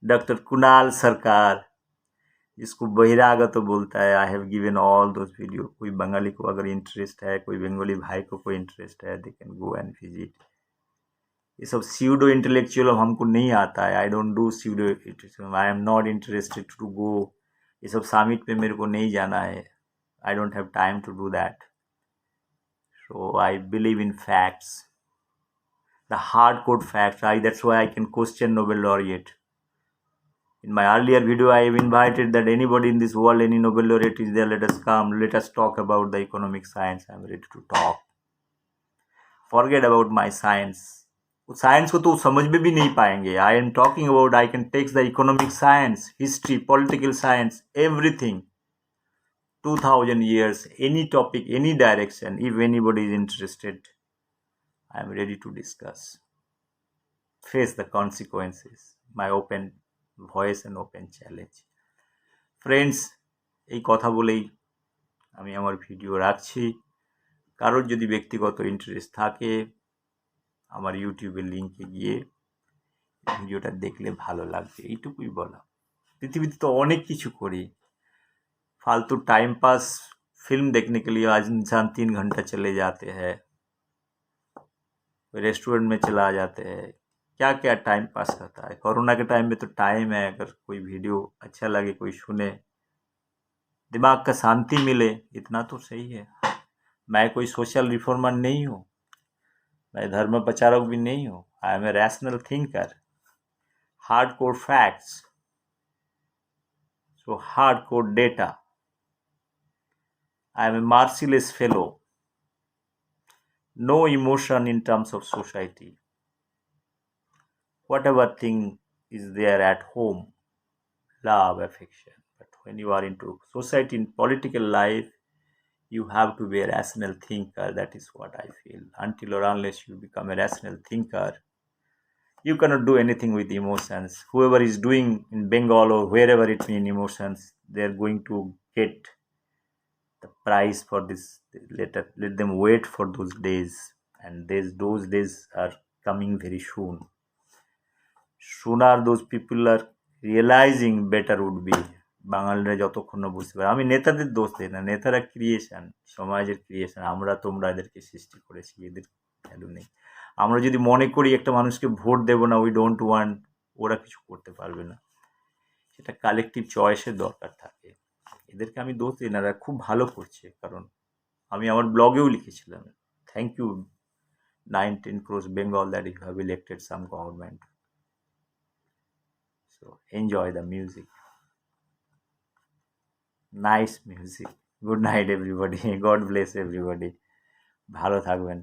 doctor Kunal सरकार, जिसको बहिरागत तो बोलता है। I have given all those video. कोई बंगाली को अगर interest है, कोई बंगाली भाई को कोई इंटरेस्ट है, they can go and visit. ये सब सीडो इंटेलेक्चुअल हमको नहीं आता है, I don't do pseudo intellectual, I am not interested to go. ये सब समिट पे मेरे को नहीं जाना है, I don't have time to do that. So I believe in facts, the hardcore facts. That's why I can question Nobel laureate. In my earlier video, I have invited that anybody in this world, any Nobel laureate is there, let us come, let us talk about the economic science. I am ready to talk. Forget about my science. Science को तो समझ में भी नहीं पाएंगे। I am talking about, I can take the economic science, history, political science, everything. 2000 years, any topic, any direction, if anybody is interested, I am ready to discuss. Face the consequences. My open voice and open challenge. Friends, এই কথা বলেই আমি আমার video রাখছি। কারোর যদি ব্যক্তিগত interest থাকে, আমার ইউটিউবের লিঙ্কে গিয়ে ভিডিওটা দেখলে ভালো লাগবে, এইটুকুই বলা। पृथ्वी तो अनेक किछु करी फालतू टाइम पास फिल्म देखने के लिए आज इंसान 3 घंटा चले जाते हैं रेस्टोरेंट में चला जाते हैं क्या क्या टाइम पास करता है कोरोना के टाइम में तो टाइम है अगर कोई वीडियो अच्छा लगे कोई सुने दिमाग का शांति मिले इतना तो सही है मैं कोई सोशल रिफॉर्मर नहीं हूँ मैं धर्म प्रचारक भी नहीं हूँ I am a rational thinker hard core facts so hard core data I am a merciless fellow no emotion in terms of society whatever thing is there at home love affection but when you are into society in political life you have to be a rational thinker that is what I feel until or unless you become a rational thinker you cannot do anything with emotions whoever is doing in Bengal or wherever it mean emotions they are going to get the price for this let them wait for those days and those days are coming very soon sooner those people are realizing better would be বাঙালিরা যতক্ষণ না বুঝতে পারে আমি নেতাদের দোষ দিই না নেতারা ক্রিয়েশন সমাজের ক্রিয়েশন আমরা তোমরা এদেরকে সৃষ্টি করেছি এদের ভ্যালু নেই আমরা যদি মনে করি একটা মানুষকে ভোট দেবো না উই ডোন্ট ওয়ান্ট ওরা কিছু করতে পারবে না সেটা কালেকটিভ চয়েসের দরকার থাকে এদেরকে আমি দোষ দিই না এরা খুব ভালো করছে কারণ আমি আমার ব্লগেও লিখেছিলাম thank you 9-10 crores Bengal that you have elected some government so enjoy the music nice music good night everybody god bless everybody ভালো থাকবেন